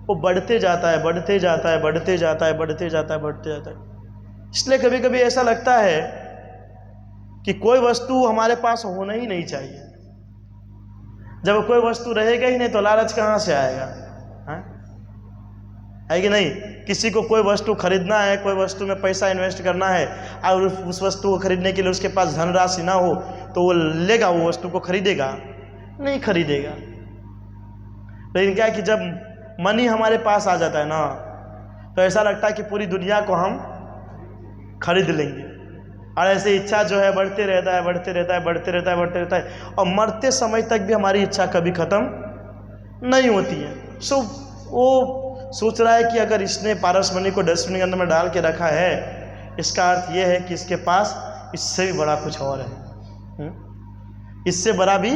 वो बढ़ते जाता है, बढ़ते जाता है, बढ़ते जाता है, बढ़ते जाता है, बढ़ते जाता है। इसलिए कभी कभी ऐसा लगता है कि कोई वस्तु हमारे पास होना ही नहीं चाहिए। जब कोई वस्तु रहेगा ही नहीं तो लालच कहाँ से आएगा? है कि नहीं? किसी को कोई वस्तु खरीदना है, कोई वस्तु में पैसा इन्वेस्ट करना है और उस वस्तु को खरीदने के लिए उसके पास धनराशि ना हो तो वो लेगा, वो वस्तु को खरीदेगा? नहीं खरीदेगा। लेकिन क्या है कि जब मनी हमारे पास आ जाता है ना तो ऐसा लगता है कि पूरी दुनिया को हम खरीद लेंगे। और ऐसे इच्छा जो है बढ़ते रहता है, बढ़ते रहता है, बढ़ते रहता है, बढ़ते रहता है, और मरते समय तक भी हमारी इच्छा कभी ख़त्म नहीं होती है। वो सोच रहा है कि अगर इसने पारस मणि को डस्टबिन के अंदर में डाल के रखा है, इसका अर्थ ये है कि इसके पास इससे भी बड़ा कुछ और है, इससे बड़ा भी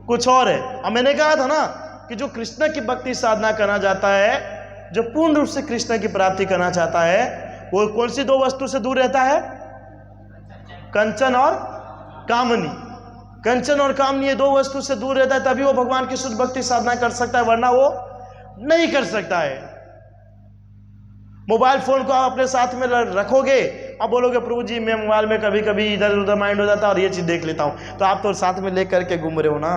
कुछ और है। और मैंने कहा था ना कि जो कृष्ण की भक्ति साधना करना चाहता है, जो पूर्ण रूप से कृष्ण की प्राप्ति करना चाहता है, वो कौन सी दो वस्तु से दूर रहता है? कंचन और कामनी। कंचन और कामनी ये दो वस्तु से दूर रहता है, तभी वो भगवान की शुद्ध भक्ति साधना कर सकता है, वरना वो नहीं कर सकता है। मोबाइल फोन को आप अपने साथ में रखोगे अब बोलोगे प्रभु जी मैं मोबाइल में कभी कभी इधर उधर माइंड हो जाता है और ये चीज़ देख लेता हूँ, तो आप तो साथ में ले करके घूम रहे हो ना।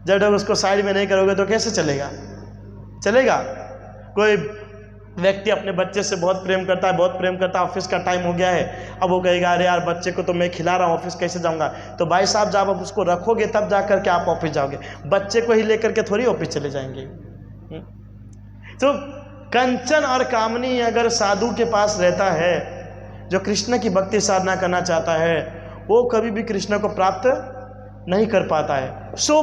जब तक उसको साइड में नहीं करोगे तो कैसे चलेगा? चलेगा? कोई व्यक्ति अपने बच्चे से बहुत प्रेम करता है, ऑफिस का टाइम हो गया है, अब वो कहेगा अरे यार बच्चे को तो मैं खिला रहा हूँ, ऑफिस कैसे जाऊँगा? तो भाई साहब जब आप उसको रखोगे तब जा करके आप ऑफिस जाओगे, बच्चे को ही लेकर के थोड़ी ऑफिस चले जाएंगे। तो कंचन और कामनी अगर साधु के पास रहता है, जो कृष्ण की भक्ति साधना करना चाहता है, वो कभी भी कृष्ण को प्राप्त नहीं कर पाता है। सो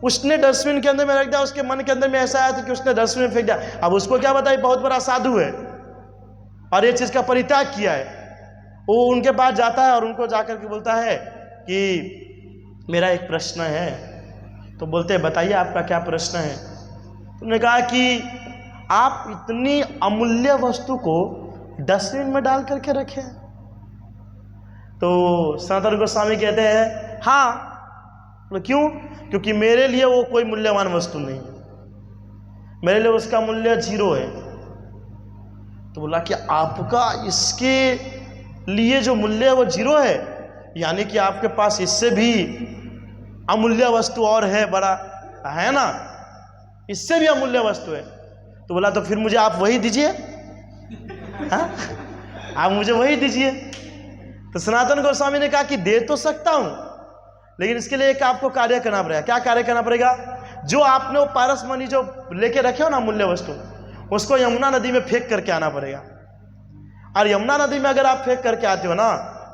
उसने डस्टबिन के अंदर में रख दिया, उसके मन के अंदर में ऐसा आया था कि उसने डस्टबिन में फेंक दिया। अब उसको क्या बताइए, बहुत बड़ा साधु है और ये चीज़ का परित्याग किया है। वो उनके पास जाता है और उनको जाकर के बोलता है कि मेरा एक प्रश्न है। तो बोलते हैं बताइए आपका क्या प्रश्न है? तुमने कहा कि आप इतनी अमूल्य वस्तु को डस्टबिन में डाल करके रखे। तो सनातन गोस्वामी कहते हैं हाँ। तो क्यों? क्योंकि मेरे लिए वो कोई मूल्यवान वस्तु नहीं है, मेरे लिए उसका मूल्य 0 है। तो बोला कि आपका इसके लिए जो मूल्य है वो 0 है, यानी कि आपके पास इससे भी अमूल्य वस्तु और है, बड़ा है ना, इससे भी अमूल्य वस्तु है। तो बोला तो फिर मुझे आप वही दीजिए, हाँ आप मुझे वही दीजिए। तो सनातन गोस्वामी ने कहा कि दे तो सकता हूं, लेकिन इसके लिए एक आपको कार्य करना पड़ेगा। क्या कार्य करना पड़ेगा? जो आपने वो पारस मणि जो लेके रखे हो ना मूल्य वस्तु, उसको यमुना नदी में फेंक करके आना पड़ेगा। और यमुना नदी में अगर आप फेंक करके आते हो ना,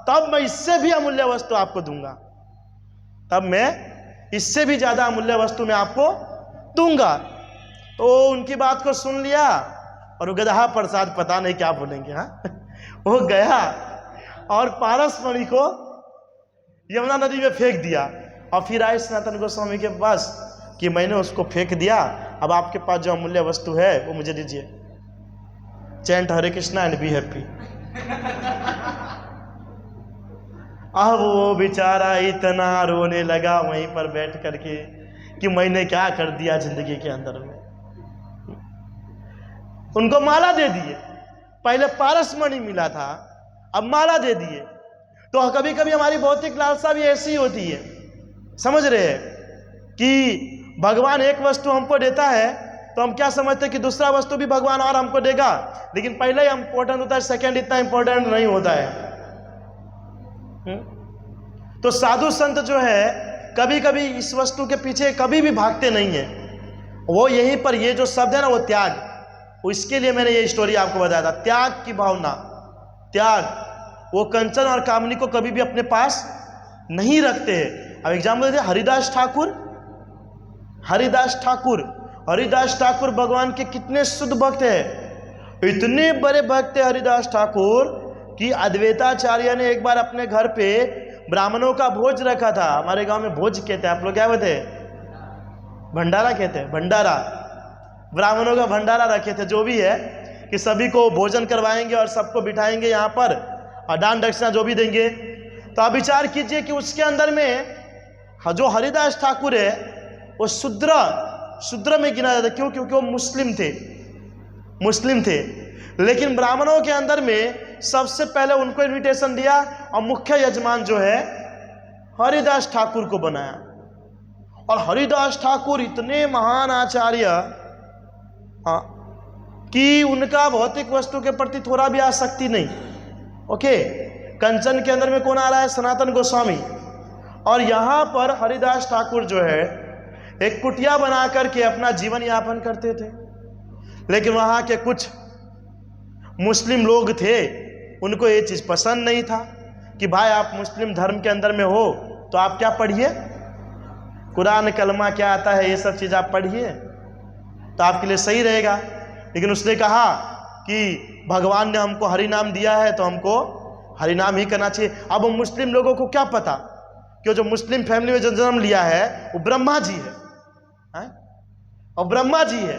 तब मैं इससे भी अमूल्य वस्तु आपको दूंगा, तब मैं इससे भी ज्यादा अमूल्य वस्तु मैं आपको दूंगा। तो उनकी बात को सुन लिया और वो गधा प्रसाद पता नहीं क्या बोलेंगे, हाँ वो गया और पारस मणि को यमुना नदी में फेंक दिया। और फिर आए सनातन गोस्वामी के पास कि मैंने उसको फेंक दिया, अब आपके पास जो अमूल्य वस्तु है वो मुझे दीजिए। Chant Hare Krishna and be happy. अब वो बेचारा इतना रोने लगा वहीं पर बैठ करके कि मैंने क्या कर दिया जिंदगी के अंदर में। उनको माला दे दिए, पहले पारस मणि मिला था, अब माला दे दिए। तो कभी कभी हमारी भौतिक लालसा भी ऐसी होती है, समझ रहे हैं, कि भगवान एक वस्तु हमको देता है तो हम क्या समझते हैं कि दूसरा वस्तु भी भगवान और हमको देगा, लेकिन पहले ही इंपॉर्टेंट होता है, सेकंड इतना इंपॉर्टेंट नहीं होता है। तो साधु संत जो है कभी कभी इस वस्तु के पीछे कभी भी भागते नहीं है। वो यहीं पर ये जो शब्द है ना, वो त्याग, इसके लिए मैंने ये स्टोरी आपको बताया था। त्याग की भावना, त्याग, वो कंचन और कामनी को कभी भी अपने पास नहीं रखते हैं। अब एग्जाम्पल देते, हरिदास ठाकुर भगवान के कितने शुद्ध भक्त हैं, इतने बड़े भक्त है हरिदास ठाकुर कि अद्वैताचार्य ने एक बार अपने घर पे ब्राह्मणों का भोज रखा था। हमारे गांव में भोज कहते हैं, आप लोग क्या कहते हैं? भंडारा कहते हैं, भंडारा। ब्राह्मणों का भंडारा रखे थे, जो भी है कि सभी को भोजन करवाएंगे और सबको बिठाएंगे यहाँ पर और दान दक्षिणा जो भी देंगे। तो आप विचार कीजिए कि उसके अंदर में जो हरिदास ठाकुर है वो शूद्र में गिना जाता। क्यों? क्योंकि वो मुस्लिम थे। लेकिन ब्राह्मणों के अंदर में सबसे पहले उनको इनविटेशन दिया और मुख्य यजमान जो है हरिदास ठाकुर को बनाया। और हरिदास ठाकुर इतने महान आचार्य कि उनका भौतिक वस्तु के प्रति थोड़ा भी आसक्ति नहीं। ओके, कंचन के अंदर में कौन आ रहा है? सनातन गोस्वामी। और यहाँ पर हरिदास ठाकुर जो है एक कुटिया बना करके अपना जीवन यापन करते थे। लेकिन वहाँ के कुछ मुस्लिम लोग थे, उनको ये चीज़ पसंद नहीं था कि भाई आप मुस्लिम धर्म के अंदर में हो तो आप क्या पढ़िए, कुरान कलमा क्या आता है, ये सब चीज़ आप पढ़िए तो आपके लिए सही रहेगा। लेकिन उसने कहा कि भगवान ने हमको हरि नाम दिया है तो हमको हरि नाम ही करना चाहिए। अब मुस्लिम लोगों को क्या पता कि जो मुस्लिम फैमिली में जो जन्म लिया है वो ब्रह्मा जी है, और ब्रह्मा जी है,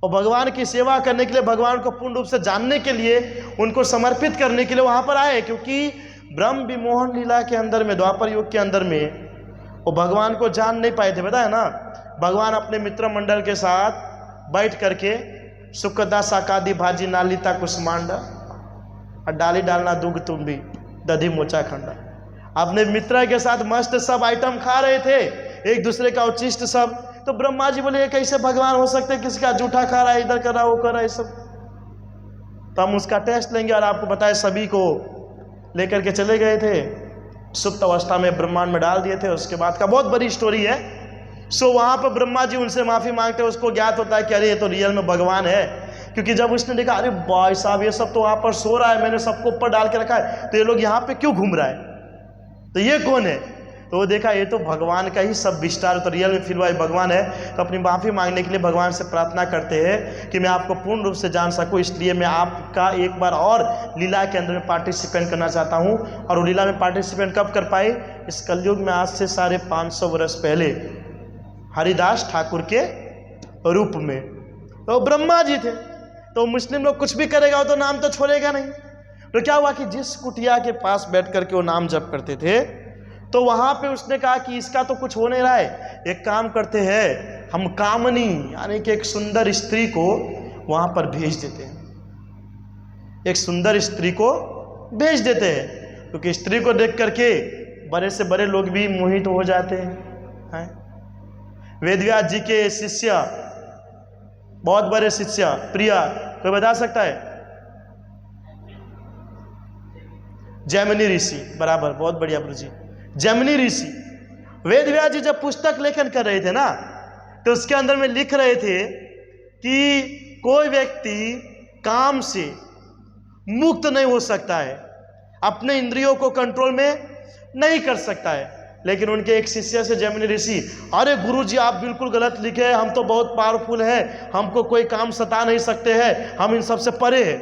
और भगवान की सेवा करने के लिए, भगवान को पूर्ण रूप से जानने के लिए, उनको समर्पित करने के लिए वहाँ पर आए। क्योंकि ब्रह्म विमोहन लीला के अंदर में, द्वापर युग के अंदर में वो भगवान को जान नहीं पाए थे, पता है ना। भगवान अपने मित्र मंडल के साथ बैठ करके सुखदा साकादी भाजी नालिता कुसमांडा, और डाली डालना दूध तुम भी, दधी मोचा खंडा। अपने मित्र के साथ मस्त सब आइटम खा रहे थे, एक दूसरे का उचिष्ट सब। तो ब्रह्मा जी बोले ये कैसे भगवान हो सकते, किसका जूठा खा रहा है, इधर कर रहा है, वो कर रहा है सब। तो हम उसका टेस्ट लेंगे और आपको बताए। सभी को लेकर के चले गए थे, सुप्त अवस्था में ब्रह्मांड में डाल दिए थे। उसके बाद का बहुत बड़ी स्टोरी है। सो वहां पर ब्रह्मा जी उनसे माफी मांगते हैं। उसको ज्ञात होता है कि अरे ये तो रियल में भगवान है, क्योंकि जब उसने देखा अरे भाई साहब ये सब तो वहां पर सो रहा है, मैंने सबको ऊपर डाल के रखा है, तो ये लोग यहाँ पे क्यों घूम रहा है, तो ये कौन है। तो वो देखा ये तो भगवान का ही सब विस्तार, तो रियल में फिर वही भगवान है। तो अपनी माफी मांगने के लिए भगवान से प्रार्थना करते हैं कि मैं आपको पूर्ण रूप से जान सकूं, इसलिए मैं आपका एक बार और लीला के अंदर में पार्टिसिपेंट करना चाहता हूं। और वो लीला में पार्टिसिपेंट कब कर पाए, इस कलयुग में आज से 550 वर्ष पहले हरिदास ठाकुर के रूप में। तो ब्रह्मा जी थे, तो मुस्लिम लोग कुछ भी करेगा वो तो नाम तो छोड़ेगा नहीं। तो क्या हुआ कि जिस कुटिया के पास बैठ करके वो नाम जप करते थे, तो वहां पे उसने कहा कि इसका तो कुछ हो नहीं रहा है, एक काम करते हैं, हम कामनी यानी कि एक सुंदर स्त्री को वहां पर भेज देते हैं, एक सुंदर स्त्री को भेज देते हैं, क्योंकि स्त्री को देख करके बड़े से बड़े लोग भी मोहित हो जाते हैं। वेदव्यास जी के शिष्य, बहुत बड़े शिष्य प्रिया, कोई बता सकता है? जैमिनी ऋषि, बराबर, बहुत बढ़िया प्रभु जी। जैमिनी ऋषि, वेदव्यास जी जब पुस्तक लेखन कर रहे थे ना, तो उसके अंदर में लिख रहे थे कि कोई व्यक्ति काम से मुक्त नहीं हो सकता है, अपने इंद्रियों को कंट्रोल में नहीं कर सकता है। लेकिन उनके एक शिष्य से जैमिनी ऋषि, अरे गुरु जी आप बिल्कुल गलत लिखे हैं, हम तो बहुत पावरफुल हैं, हमको कोई काम सता नहीं सकते हैं, हम इन सबसे परे हैं।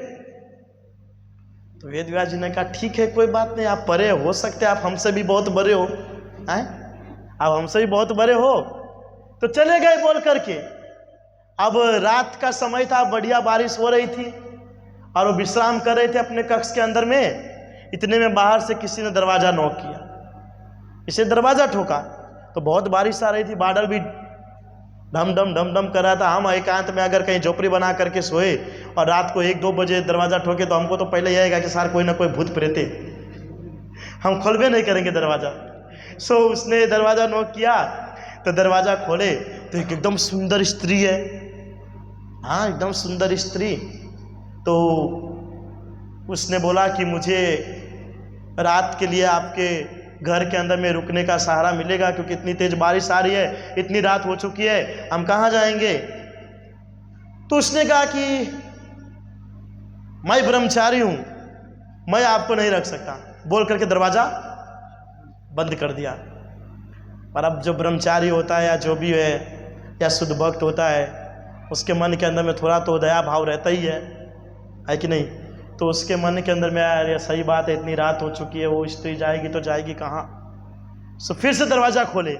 तो वेदव्यास जी ने कहा ठीक है कोई बात नहीं, आप परे हो सकते, आप हमसे भी बहुत बड़े हो, आप हमसे भी बहुत बड़े हो। तो चले गए बोल करके। अब रात का समय था, बढ़िया बारिश हो रही थी और वो विश्राम कर रहे थे अपने कक्ष के अंदर में। इतने में बाहर से किसी ने दरवाजा नॉक किया, इसे दरवाजा ठोका, तो बहुत बारिश आ रही थी, बादल भी ढम ढम कर रहा था। हम एकांत में अगर कहीं झोपड़ी बना करके सोए और रात को 1-2 बजे दरवाजा ठोके, तो हमको तो पहले यह आएगा कि सार कोई ना कोई भूत प्रेते, हम खोलबे नहीं करेंगे दरवाजा। सो उसने दरवाजा नॉक किया, तो दरवाजा खोले तो एक एकदम सुंदर स्त्री है, हाँ एकदम सुंदर स्त्री। तो उसने बोला कि मुझे रात के लिए आपके घर के अंदर में रुकने का सहारा मिलेगा, क्योंकि इतनी तेज बारिश आ रही है, इतनी रात हो चुकी है, हम कहाँ जाएंगे। तो उसने कहा कि मैं ब्रह्मचारी हूं, मैं आपको नहीं रख सकता, बोल करके दरवाजा बंद कर दिया। पर अब जो ब्रह्मचारी होता है या जो भी है या शुद्ध भक्त होता है, उसके मन के अंदर में थोड़ा तो दया भाव रहता ही है कि नहीं। तो उसके मन के अंदर में यार ये सही बात है, इतनी रात हो चुकी है, वो स्त्री जाएगी तो जाएगी कहाँ। सो फिर से दरवाज़ा खोले,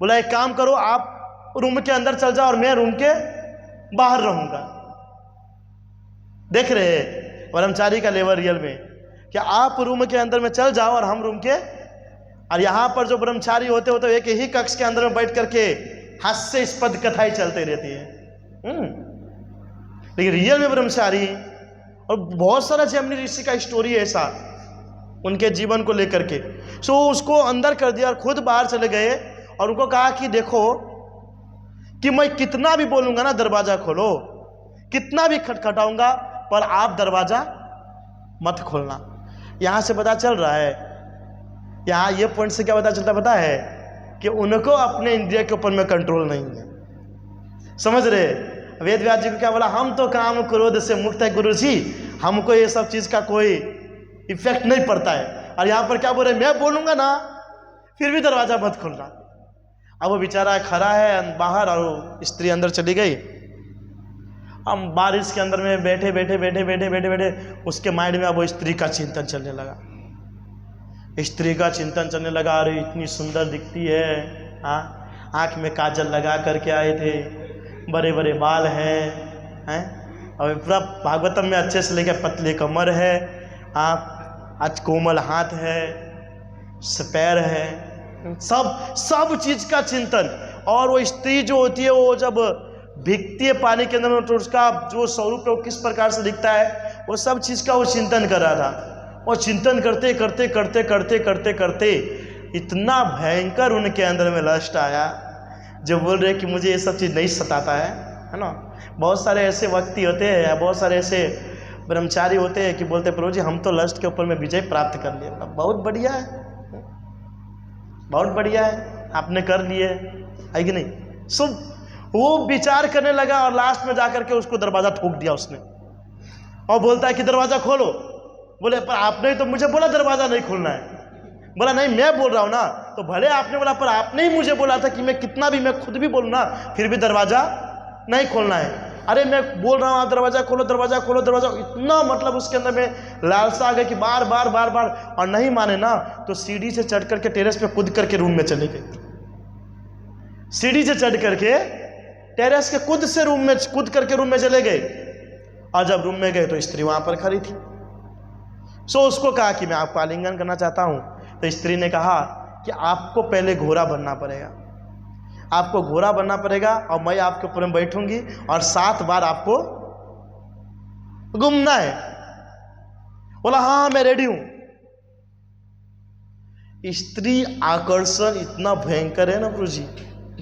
बोला एक काम करो, आप रूम के अंदर चल जाओ और मैं रूम के बाहर रहूँगा। देख रहे हैं ब्रह्मचारी का लेवल रियल में, कि आप रूम के अंदर में चल जाओ और हम रूम के, और यहाँ पर जो ब्रह्मचारी होते हो तो एक ही कक्ष के अंदर में बैठ करके हास्यास्पद कथाएं चलते रहती है। लेकिन रियल में ब्रह्मचारी, और बहुत सारा जैमिनी ऋषि का स्टोरी है ऐसा उनके जीवन को लेकर के। सो उसको अंदर कर दिया और खुद बाहर चले गए और उनको कहा कि देखो कि मैं कितना भी बोलूंगा ना दरवाजा खोलो, कितना भी खटखटाऊंगा, पर आप दरवाजा मत खोलना। यहां से पता चल रहा है, यहाँ ये पॉइंट से क्या पता चलता पता है, कि उनको अपने इंद्रिय के ऊपर में कंट्रोल नहीं है। समझ रहे? वेदव्यास जी को क्या बोला, हम तो काम क्रोध से मुक्त है गुरु जी, हमको ये सब चीज का कोई इफेक्ट नहीं पड़ता है। और यहाँ पर क्या बोल रहे, मैं बोलूंगा ना फिर भी दरवाजा मत खोलना। अब वो बेचारा खड़ा है बाहर और स्त्री अंदर चली गई। हम बारिश के अंदर में बैठे बैठे बैठे बैठे बैठे बैठे उसके माइंड में अब वो स्त्री का चिंतन चलने लगा, स्त्री का चिंतन चलने लगा। अरे इतनी सुंदर दिखती है, हाँ आँख में काजल लगा करके आए थे, बड़े बड़े बाल हैं, और पूरा भागवतम में अच्छे से लेके पतले कमर है, आज कोमल हाथ है, पैर है, सब चीज का चिंतन। और वो स्त्री जो होती है वो जब भीगती है पानी के अंदर में, तो उसका जो स्वरूप है वो किस प्रकार से दिखता है, वो सब चीज़ का वो चिंतन कर रहा था। और चिंतन करते करते करते करते करते करते इतना भयंकर उनके अंदर में लस्ट आया, जो बोल रहे कि मुझे ये सब चीज़ नहीं सताता है ना। बहुत सारे ऐसे व्यक्ति होते हैं या बहुत सारे ऐसे ब्रह्मचारी होते हैं कि बोलते प्रभु जी हम तो लस्ट के ऊपर में विजय प्राप्त कर लिए। बहुत बढ़िया है, बहुत बढ़िया है, आपने कर लिए है कि नहीं। सो वो विचार करने लगा और लास्ट में जाकर के उसको दरवाज़ा ठोक दिया उसने, और बोलता है कि दरवाज़ा खोलो। बोले पर आपने ही तो मुझे बोला दरवाज़ा नहीं खोलना है। बोला नहीं मैं बोल रहा हूँ ना। तो भले आपने बोला, पर आपने ही मुझे बोला था कि मैं कितना भी, मैं खुद भी बोलूँ ना, फिर भी दरवाज़ा नहीं खोलना है। अरे मैं बोल रहा हूँ आप दरवाज़ा खोलो, दरवाज़ा खोलो, दरवाज़ा। इतना मतलब उसके अंदर में लालसा आ गई कि बार बार बार बार, और नहीं माने ना तो सीढ़ी से चढ़ करके टेरेस पे कूद करके रूम में चले गए। सीढ़ी से चढ़ करके टेरेस के कूद करके रूम में चले गए। और जब रूम में गए तो स्त्री वहां पर खड़ी थी। सो उसको कहा कि मैं आपको आलिंगन करना चाहता हूं। तो स्त्री ने कहा कि आपको पहले घोड़ा बनना पड़ेगा, आपको घोड़ा बनना पड़ेगा, और मैं आपके ऊपर में बैठूंगी और 7 बार आपको घूमना है। बोला हाँ मैं रेडी हूं। स्त्री आकर्षण इतना भयंकर है ना प्रभु जी,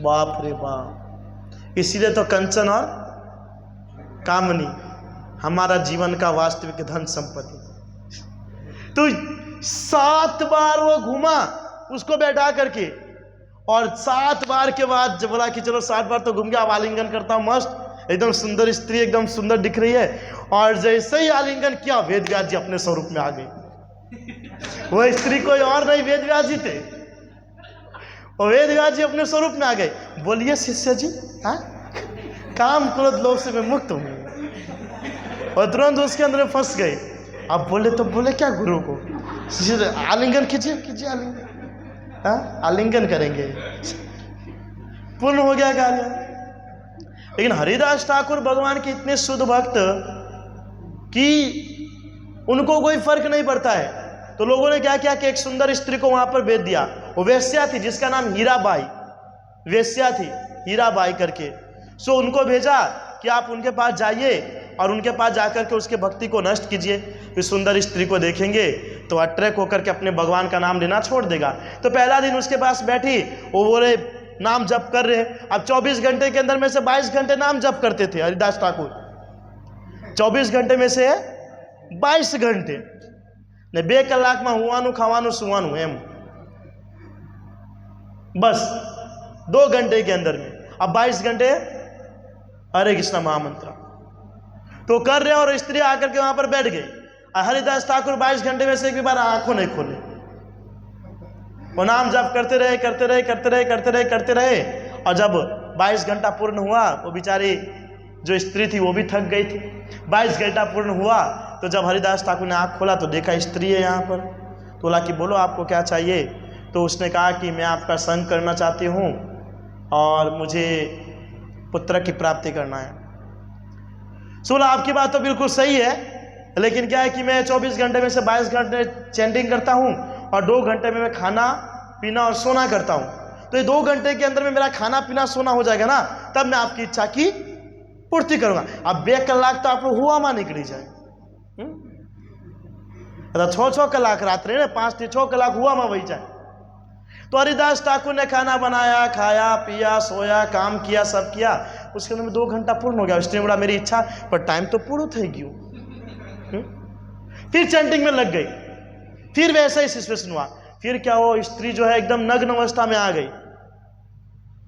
बाप रे बाप। इसीलिए तो कंचन और कामनी हमारा जीवन का वास्तविक धन संपत्ति। तो 7 बार वो घुमा उसको बैठा करके, और 7 बार के बाद जब बोला कि चलो 7 बार तो घूम गया, अब आलिंगन करता हूं। मस्त एकदम सुंदर स्त्री, एकदम सुंदर दिख रही है। और जैसे ही आलिंगन किया, वेद व्यास जी अपने स्वरूप में आ गई। वो स्त्री कोई और नहीं, वेद व्यास जी थे। और वेद व्यास जी अपने स्वरूप में आ गए। बोलिए शिष्य जी, हाँ काम क्रोध लोभ से मैं मुक्त हूँ। और तुरंत उसके अंदर फंस गए। अब बोले तो बोले क्या गुरु को, आलिंगन कीजिए कीजिए आलिंगन, हाँ आलिंगन करेंगे, पूर्ण हो गया कार्य। लेकिन हरिदास ठाकुर भगवान के इतने शुद्ध भक्त कि उनको कोई फर्क नहीं पड़ता है। तो लोगों ने क्या किया कि एक सुंदर स्त्री को वहां पर भेज दिया। वो वेश्या थी जिसका नाम हीराबाई, वेश्या थी हीराबाई करके। सो उनको भेजा कि आप उनके पास जाइए और उनके पास जाकर के उसके भक्ति को नष्ट कीजिए। फिर सुंदर स्त्री को देखेंगे तो अट्रैक्ट होकर के अपने भगवान का नाम लेना छोड़ देगा। तो पहला दिन उसके पास बैठी, वो बोले नाम जप कर रहे। अब 24 घंटे के अंदर में से 22 घंटे नाम जप करते थे हरिदास ठाकुर। 24 घंटे में से 22 घंटे ने 2 कलाक में हुआनु खावानु सुवानु एम, बस 2 घंटे के अंदर में। अब 22 घंटे हरे कृष्णा महामंत्र तो कर रहे, और स्त्री आकर के वहां पर बैठ गई। हरिदास ठाकुर 22 घंटे में से एक भी बार आंखों नहीं खोले। वो नाम जप करते रहे करते रहे करते रहे करते रहे करते रहे। और जब 22 घंटा पूर्ण हुआ, वो बेचारी जो स्त्री थी वो भी थक गई थी। 22 घंटा पूर्ण हुआ तो जब हरिदास ठाकुर ने आंख खोला तो देखा स्त्री है यहाँ पर। तो बोला कि बोलो आपको क्या चाहिए। तो उसने कहा कि मैं आपका संग करना चाहती हूँ और मुझे पुत्र की प्राप्ति करना है। बोला आपकी बात तो बिल्कुल सही है, लेकिन क्या है कि मैं 24 घंटे में से 22 घंटे चैंटिंग करता हूँ और 2 घंटे में मैं खाना पीना और सोना करता हूँ। तो ये 2 घंटे के अंदर में मेरा खाना पीना सोना हो जाएगा ना, तब मैं आपकी इच्छा की पूर्ति करूंगा। अब 2 कलाक तो आप हुआ मां निकली जाए, 6 कलाक रात्रि ने 5-6 कलाक हुआ मां वही जाए। तो हरिदास ठाकुर ने खाना बनाया, खाया पिया, सोया, काम किया, सब किया। उसके अंदर में 2 घंटा पूर्ण हो गया। उसने बोला मेरी इच्छा पर टाइम तो पूर्ण थे क्यों। फिर चैंटिंग में लग गई। फिर वैसा ही सिचुएशन हुआ। फिर क्या हो, स्त्री जो है एकदम नग्न अवस्था में आ गई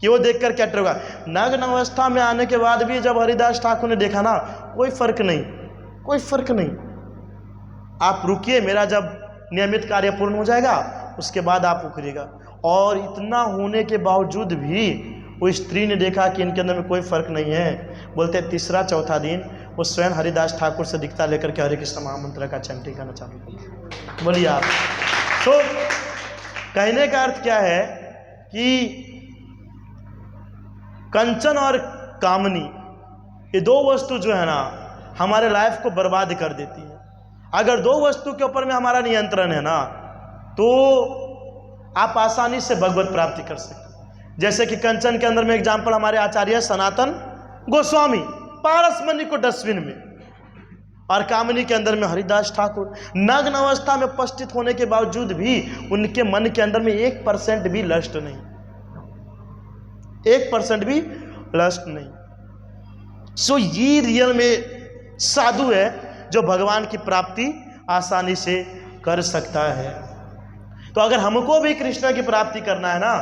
कि वो देखकर क्या होगा। नग्न अवस्था में आने के बाद भी जब हरिदास ठाकुर ने देखा ना, कोई फर्क नहीं, कोई फर्क नहीं, आप रुकिए, मेरा जब नियमित कार्य पूर्ण हो जाएगा उसके बाद आप उखरिएगा। और इतना होने के बावजूद भी वो स्त्री ने देखा कि इनके अंदर में कोई फर्क नहीं है। बोलते 3-4 दिन वो स्वयं हरिदास ठाकुर से दीक्षा लेकर के हरे कृष्ण महामंत्र का चैंटिंग करना चालू किया। बोलिए आप। तो कहने का अर्थ क्या है कि कंचन और कामनी ये 2 वस्तु जो है ना हमारे लाइफ को बर्बाद कर देती है। अगर 2 वस्तु के ऊपर में हमारा नियंत्रण है ना, तो आप आसानी से भगवत प्राप्ति कर सकते। जैसे कि कंचन के अंदर में एग्जाम्पल हमारे आचार्य सनातन गोस्वामी, पारसमणि को डस्टबिन में, और कामिनी के अंदर में हरिदास ठाकुर। नग्न अवस्था में उपस्थित होने के बावजूद भी उनके मन के अंदर में 1% भी लस्ट नहीं, 1% भी लस्ट नहीं। सो ये रियल में साधु है जो भगवान की प्राप्ति आसानी से कर सकता है। तो अगर हमको भी कृष्ण की प्राप्ति करना है ना,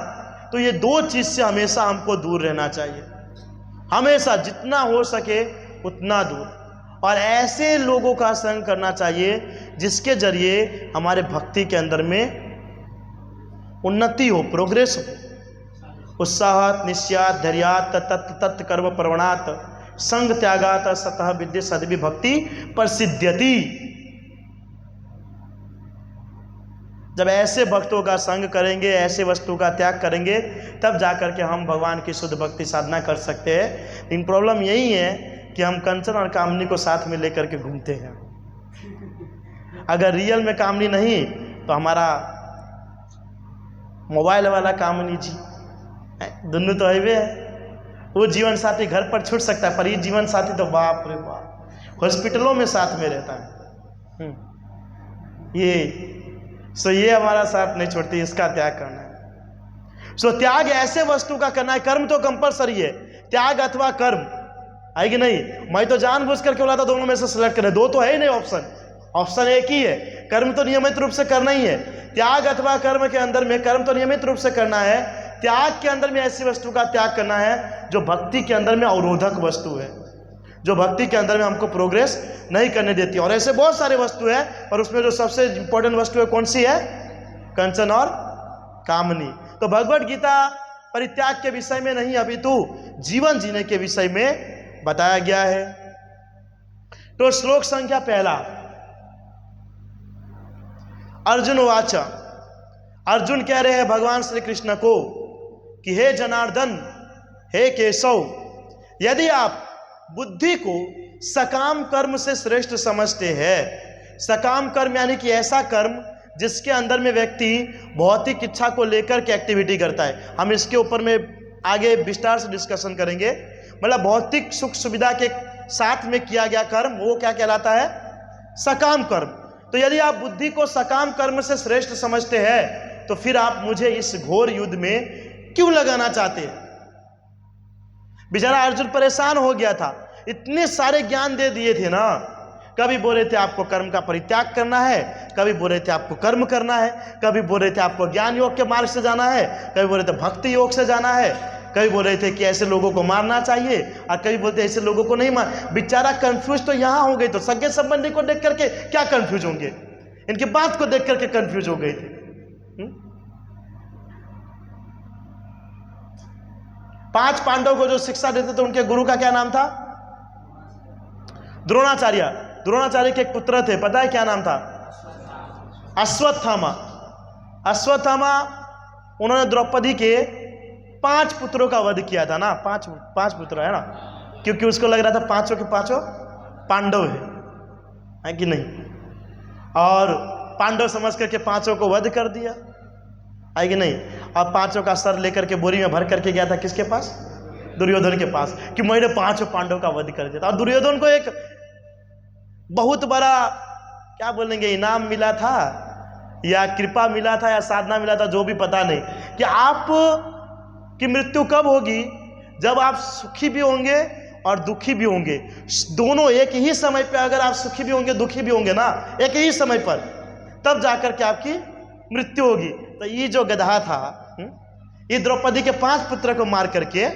तो ये 2 चीज से हमेशा हमको दूर रहना चाहिए, हमेशा जितना हो सके उतना दूर। और ऐसे लोगों का संग करना चाहिए जिसके जरिए हमारे भक्ति के अंदर में उन्नति हो, प्रोग्रेस हो। उत्साहत निश्चयात धैर्यात तत् तत् कर्म प्रवणात संग त्यागात सतः विद्य सदभि भक्ति प्रसिद्ध्यति। जब ऐसे भक्तों का संग करेंगे, ऐसे वस्तु का त्याग करेंगे, तब जाकर के हम भगवान की शुद्ध भक्ति साधना कर सकते हैं। लेकिन प्रॉब्लम यही है कि हम कंचन और कामनी को साथ में लेकर के घूमते हैं। अगर रियल में कामनी नहीं तो हमारा मोबाइल वाला कामनी जी, दोनों तो है। वो जीवन साथी घर पर छूट सकता है, पर ये जीवन साथी तो बाप रे बाप हॉस्पिटलों में साथ में रहता है। ये हमारा साथ नहीं छोड़ती, इसका त्याग करना है। सो त्याग ऐसे वस्तु का करना है, कर्म तो कंपलसरी है, त्याग अथवा कर्म है कि नहीं। मैं तो जानबूझ करके बोला था दोनों में से सिलेक्ट करें, 2 तो है ही नहीं ऑप्शन एक ही है। कर्म तो नियमित रूप से करना ही है, त्याग अथवा कर्म के अंदर में कर्म तो नियमित रूप से करना है, त्याग के अंदर में ऐसी वस्तु का त्याग करना है जो भक्ति के अंदर में अवरोधक वस्तु है, जो भक्ति के अंदर में हमको प्रोग्रेस नहीं करने देती। और ऐसे बहुत सारे वस्तु है, पर उसमें जो सबसे इंपॉर्टेंट वस्तु है कौन सी है? कंचन और कामनी। तो भगवत गीता परित्याग के विषय में नहीं, अभी तो जीवन जीने के विषय में बताया गया है। तो श्लोक संख्या 1, अर्जुन वाचा, अर्जुन कह रहे हैं भगवान श्री कृष्ण को कि हे जनार्दन, हे केशव, यदि आप बुद्धि को सकाम कर्म से श्रेष्ठ समझते हैं, सकाम कर्म यानी कि ऐसा कर्म जिसके अंदर में व्यक्ति भौतिक इच्छा को लेकर के एक्टिविटी करता है। हम इसके ऊपर में आगे विस्तार से डिस्कशन करेंगे। मतलब भौतिक सुख सुविधा के साथ में किया गया कर्म, वो क्या कहलाता है? सकाम कर्म। तो यदि आप बुद्धि को सकाम कर्म से श्रेष्ठ समझते हैं, तो फिर आप मुझे इस घोर युद्ध में क्यों लगाना चाहते हैं? बेचारा अर्जुन परेशान हो गया था, इतने सारे ज्ञान दे दिए थे ना। कभी बोल रहे थे आपको कर्म का परित्याग करना है, कभी बोल रहे थे आपको कर्म करना है, कभी बोल रहे थे आपको ज्ञान योग के मार्ग से जाना है, कभी बोल रहे थे भक्ति योग से जाना है, कभी बोल रहे थे कि ऐसे लोगों को मारना चाहिए, और कभी बोलते ऐसे लोगों को नहीं मार। बेचारा कंफ्यूज तो यहाँ हो गए। तो सगे संबंधी को देख करके क्या कंफ्यूज होंगे? इनकी बात को देख करके कंफ्यूज हो गए थे। 5 पांडव को जो शिक्षा देते थे उनके गुरु का क्या नाम था? द्रोणाचार्य। द्रोणाचार्य के एक पुत्र थे, पता है क्या नाम था? अश्वत्थामा। अश्वत्थामा, उन्होंने द्रौपदी के 5 पुत्रों का वध किया था ना। 5 पुत्र है ना, क्योंकि उसको लग रहा था 5 के 5 पांडव है कि नहीं, और पांडव समझ करके 5 को वध कर दिया, है कि नहीं। अब 5 का सर लेकर के बोरी में भर करके गया था किसके पास? दुर्योधन के पास, कि मैंने 5 पांडव का वध कर दिया था। और दुर्योधन को एक बहुत बड़ा क्या बोलेंगे इनाम मिला था, या कृपा मिला था, या साधना मिला था, जो भी पता नहीं, कि आप की मृत्यु कब होगी? जब आप सुखी भी होंगे और दुखी भी होंगे, दोनों एक ही समय पे। अगर आप सुखी भी होंगे दुखी भी होंगे ना एक ही समय पर, तब जाकर के आपकी मृत्यु होगी। तो ये जो गधा था, ये द्रौपदी के 5 पुत्र को मार करके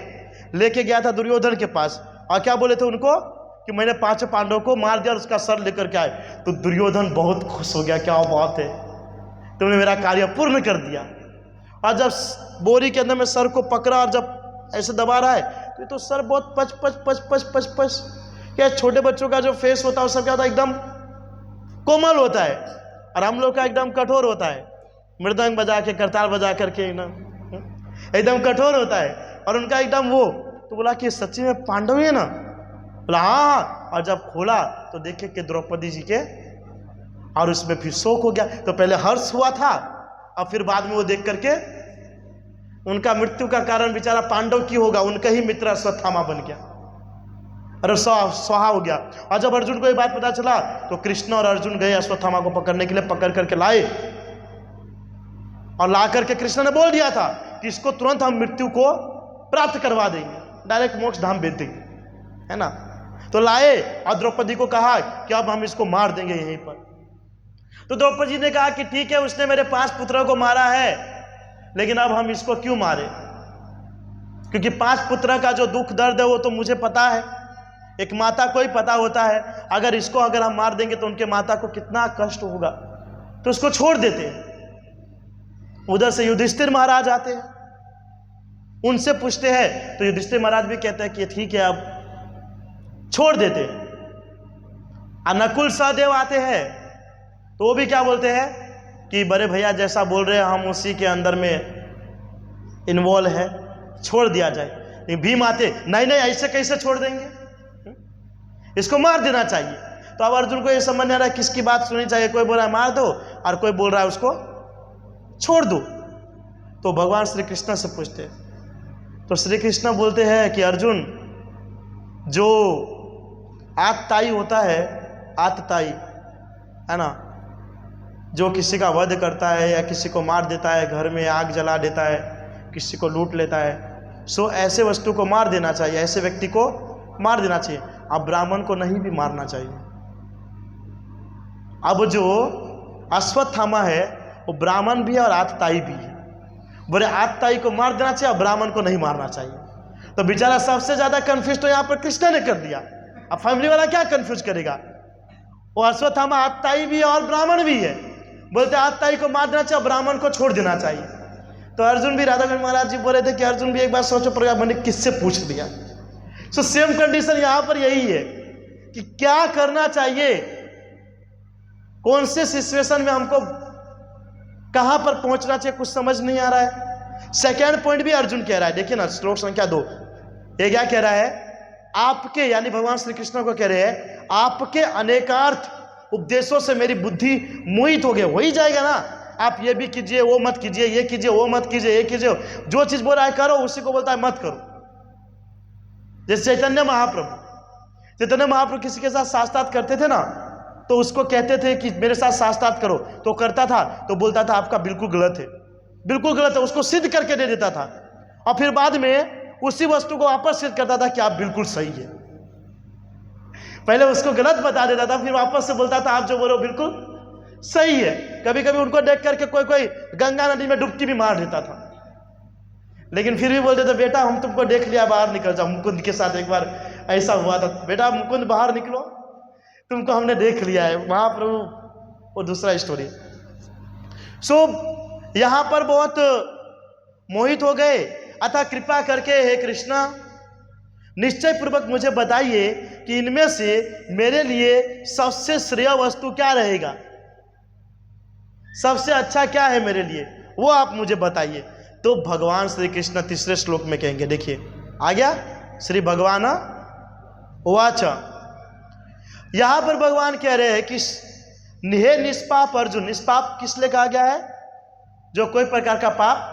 लेके गया था दुर्योधन के पास, और क्या बोले थे उनको कि मैंने 5 पांडवों को मार दिया और उसका सर लेकर के आए। तो दुर्योधन बहुत खुश हो गया, क्या बात है, तुमने मेरा कार्य पूर्ण कर दिया। और जब बोरी के अंदर में सर को पकड़ा और जब ऐसे दबा रहा है, तो ये तो सर बहुत पच पच पच पच पच पच। क्या छोटे बच्चों का जो फेस होता है वो सब क्या होता है? एकदम कोमल होता है, और हम लोग का एकदम कठोर होता है। मृदंग बजा के, करताल बजा करके एकदम कठोर होता है, और उनका एकदम वो। तो बोला कि सच्ची में पांडव है ना? बोला हाँ। और जब खोला तो देखे कि द्रौपदी जी के, और उसमें फिर शोक हो गया। तो पहले हर्ष हुआ था, और फिर बाद में वो देख करके उनका मृत्यु का कारण बेचारा पांडव की होगा, उनका ही मित्र अश्वत्थामा बन गया। अरे स्वाहा हो गया। और जब अर्जुन को ये बात पता चला तो कृष्ण और अर्जुन गए अश्वत्थामा को पकड़ने के लिए, पकड़ करके लाए और ला करके कृष्ण ने बोल दिया था कि इसको तुरंत हम मृत्यु को प्राप्त करवा देंगे, डायरेक्ट मोक्ष धाम भेज देंगे, है ना। तो लाए और द्रौपदी को कहा कि अब हम इसको मार देंगे यहीं पर। तो द्रौपदी ने कहा कि ठीक है, उसने मेरे 5 पुत्रों को मारा है, लेकिन अब हम इसको क्यों मारे, क्योंकि 5 पुत्र का जो दुख दर्द है वो तो मुझे पता है, एक माता को ही पता होता है। अगर हम मार देंगे तो उनके माता को कितना कष्ट होगा, तो उसको छोड़ देते हैं। उधर से युधिष्ठिर महाराज आते हैं, उनसे पूछते हैं तो युधिष्ठिर महाराज भी कहते हैं कि ठीक है अब छोड़ देते हैं। नकुल सहदेव आते हैं तो वो भी क्या बोलते हैं कि बड़े भैया जैसा बोल रहे हैं हम उसी के अंदर में इन्वॉल्व है, छोड़ दिया जाए। भीम आते, नहीं नहीं ऐसे कैसे छोड़ देंगे, इसको मार देना चाहिए। तो अब अर्जुन को ये समझ नहीं आ रहा है किसकी बात सुननी चाहिए, कोई बोल रहा है मार दो और कोई बोल रहा है उसको छोड़ दो। तो भगवान श्री कृष्ण से पूछते हैं तो श्री कृष्ण बोलते हैं कि अर्जुन, जो आतताई होता है, आतताई है ना, जो किसी का वध करता है या किसी को मार देता है, घर में आग जला देता है, किसी को लूट लेता है, सो ऐसे वस्तु को मार देना चाहिए, ऐसे व्यक्ति को मार देना चाहिए। अब ब्राह्मण को नहीं भी मारना चाहिए। अब जो अश्वत्थामा है वो ब्राह्मण भी है और आतताई भी है। बोले आतताई को मार देना चाहिए और ब्राह्मण को नहीं मारना चाहिए। तो बेचारा सबसे ज्यादा कंफ्यूज तो यहाँ पर कृष्ण ने कर दिया। अब फैमिली वाला क्या कंफ्यूज करेगा, वो अश्वत्थामा आतताई भी है और ब्राह्मण भी है, बोलते आतताई को मार देना चाहिए, ब्राह्मण को छोड़ देना चाहिए। तो अर्जुन भी, राधाकृष्ण महाराज जी बोल रहे थे कि अर्जुन भी एक बार सोचो प्रज्ञा मैंने किससे पूछ लिया। सो सेम कंडीशन यहां पर यही है कि क्या करना चाहिए, कौन से सिचुएशन में हमको कहां पर पहुंचना चाहिए, कुछ समझ नहीं आ रहा है। सेकेंड पॉइंट भी अर्जुन कह रहा है, देखिए ना श्लोक संख्या 2, ये क्या कह रहा है, आपके यानी भगवान श्री कृष्ण को कह रहे हैं आपके अनेकार्थ उपदेशों से मेरी बुद्धि मोहित हो गई। हो ही जाएगा ना, आप ये भी कीजिए वो मत कीजिए, ये कीजिए वो मत कीजिए, ये कीजिए, जो चीज बोल रहा है करो उसी को बोलता है मत करो। जैसे चैतन्य महाप्रभु किसी के साथ शास्त्रार्थ करते थे ना, तो उसको कहते थे कि मेरे साथ शास्त्रार्थ करो, तो करता था तो बोलता था आपका बिल्कुल गलत है, बिल्कुल गलत है, उसको सिद्ध करके दे देता था और फिर बाद में उसी वस्तु को वापस सिद्ध करता था कि आप बिल्कुल सही है। पहले उसको गलत बता देता था, फिर वापस से बोलता था आप जो बोलो बिल्कुल सही है। कभी कभी उनको देख करके कोई गंगा नदी में डुबकी भी मार देता था, लेकिन फिर भी बोलते थे बेटा हम तुमको देख लिया, बाहर निकल जाओ। मुकुंद के साथ एक बार ऐसा हुआ था, बेटा मुकुंद बाहर निकलो, तुमको हमने देख लिया है। महाप्रभु वो दूसरा स्टोरी। सो यहां पर बहुत मोहित हो गए। अतः कृपा करके हे कृष्णा निश्चय पूर्वक मुझे बताइए कि इनमें से मेरे लिए सबसे श्रेय वस्तु क्या रहेगा, सबसे अच्छा क्या है मेरे लिए, वो आप मुझे बताइए। तो भगवान श्री कृष्ण तीसरे श्लोक में कहेंगे, देखिए आ गया, श्री भगवान उवाच। यहां पर भगवान कह रहे हैं कि हे निष्पाप अर्जुन, निष्पाप किस लिए कहा गया है, जो कोई प्रकार का पाप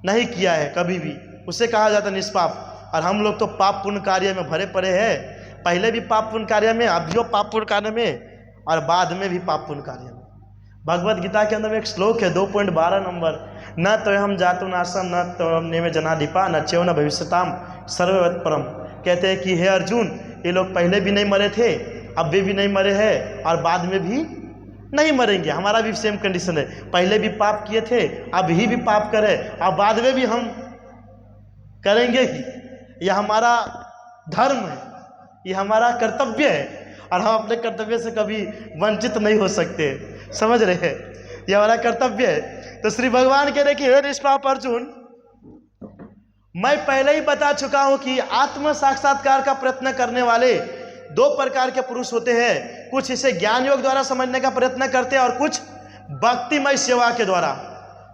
नहीं किया है कभी भी, उसे कहा जाता है निष्पाप। और हम लोग तो पाप पुण्य कार्य में भरे पड़े हैं, पहले भी पाप पुण्य कार्य में, अभियो पाप पुण्य कार्य में और बाद में भी पाप पुण्य कार्य में। भगवत गीता के अंदर में एक श्लोक है 2.12 नंबर, न तो हम जातु नासम न तो में जनाधिपा न च्यव न भविष्यताम सर्ववत परम। कहते हैं कि हे अर्जुन, ये लोग पहले भी नहीं मरे थे, अब भी नहीं मरे हैं और बाद में भी नहीं मरेंगे। हमारा भी सेम कंडीशन है, पहले भी पाप किए थे, अभी भी पाप करें और बाद में भी हम करेंगे ही। यह हमारा धर्म है, यह हमारा कर्तव्य है और हम अपने कर्तव्य से कभी वंचित नहीं हो सकते, समझ रहे हैं, यह हमारा कर्तव्य है। तो श्री भगवान कह रहे कि हे निष्पाप अर्जुन, मैं पहले ही बता चुका हूं कि आत्म साक्षात्कार का प्रयत्न करने वाले 2 प्रकार के पुरुष होते हैं। कुछ इसे ज्ञान योग द्वारा समझने का प्रयत्न करते हैं और कुछ भक्तिमय सेवा के द्वारा।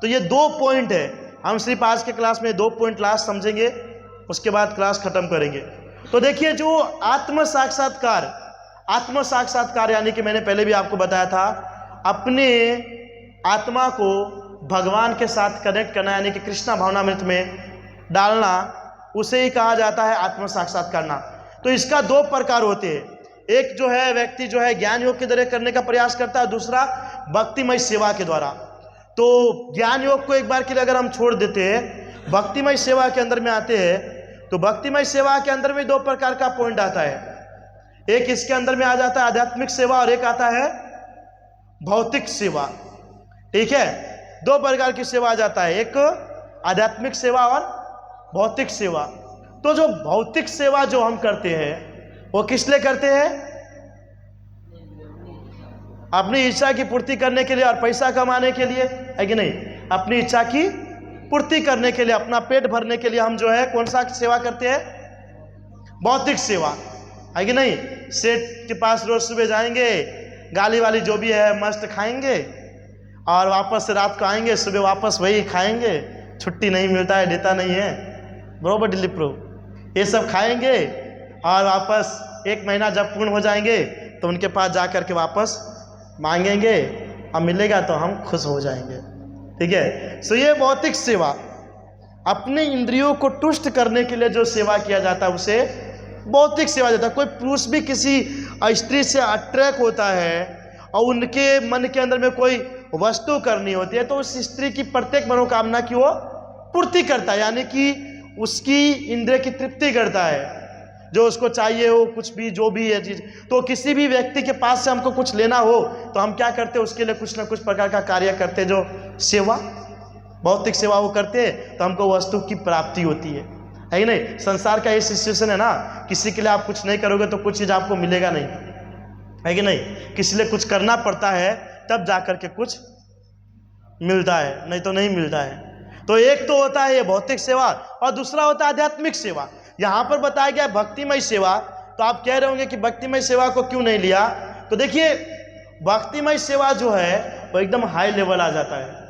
तो ये 2 पॉइंट है, हम सिर्फ आज के क्लास में 2 पॉइंट लास्ट समझेंगे, उसके बाद क्लास खत्म करेंगे। तो देखिए, जो आत्म साक्षात्कार यानी कि मैंने पहले भी आपको बताया था, अपने आत्मा को भगवान के साथ कनेक्ट करना यानी कि कृष्णा भावनामृत में डालना, उसे ही कहा जाता है आत्म साक्षात्कार करना। तो इसका दो प्रकार होते हैं। एक जो है व्यक्ति जो है ज्ञान योग के द्वारा करने का प्रयास करता है, दूसरा भक्तिमय सेवा के द्वारा। तो ज्ञान योग को एक बार के लिए अगर हम छोड़ देते हैं, भक्तिमय सेवा के अंदर में आते हैं, तो भक्तिमय सेवा के अंदर में दो प्रकार का पॉइंट आता है। एक इसके अंदर में आ जाता है आध्यात्मिक सेवा और एक आता है भौतिक सेवा। ठीक है, दो प्रकार की सेवा आ जाता है, एक आध्यात्मिक सेवा और भौतिक सेवा। तो जो भौतिक सेवा जो हम करते हैं वो किस लिए करते हैं? अपनी इच्छा की पूर्ति करने के लिए और पैसा कमाने के लिए, है कि नहीं? अपनी इच्छा की पूर्ति करने के लिए, अपना पेट भरने के लिए हम जो है कौन सा सेवा करते हैं? भौतिक सेवा, है कि नहीं? सेठ के पास रोज सुबह जाएंगे, गाली वाली जो भी है मस्त खाएंगे और वापस से रात को आएंगे, सुबह वापस वही खाएंगे, छुट्टी नहीं मिलता है, देता नहीं है, बरोबर दिलीप प्रभु, ये सब खाएंगे और वापस एक महीना जब पूर्ण हो जाएंगे तो उनके पास जा कर के वापस मांगेंगे और मिलेगा तो हम खुश हो जाएंगे। ठीक है, सो ये भौतिक सेवा, अपने इंद्रियों को तुष्ट करने के लिए जो सेवा किया जाता है उसे भौतिक सेवा जाता है। कोई पुरुष भी किसी स्त्री से अट्रैक्ट होता है और उनके मन के अंदर में कोई वस्तु करनी होती है तो उस स्त्री की प्रत्येक मनोकामना की वो पूर्ति करता है, यानी कि उसकी इंद्रिय की तृप्ति करता है, जो उसको चाहिए हो, कुछ भी जो भी है चीज। तो किसी भी व्यक्ति के पास से हमको कुछ लेना हो तो हम क्या करते हैं? उसके लिए कुछ ना कुछ प्रकार का कार्य करते हैं, जो सेवा, भौतिक सेवा वो करते हैं, तो हमको वस्तु की प्राप्ति होती है कि नहीं? संसार का ये सिचुएशन है ना, किसी के लिए आप कुछ नहीं करोगे तो कुछ चीज आपको मिलेगा नहीं, है कि नहीं? किसी लिए कुछ करना पड़ता है तब जाकर के कुछ मिलता है, नहीं तो नहीं मिलता है। तो एक तो होता है ये भौतिक सेवा और दूसरा होता है आध्यात्मिक सेवा। यहाँ पर बताया गया भक्तिमय सेवा, तो आप कह रहे होंगे कि भक्तिमय सेवा को क्यों नहीं लिया? तो देखिए, भक्तिमय सेवा जो है वो एकदम हाई लेवल आ जाता है।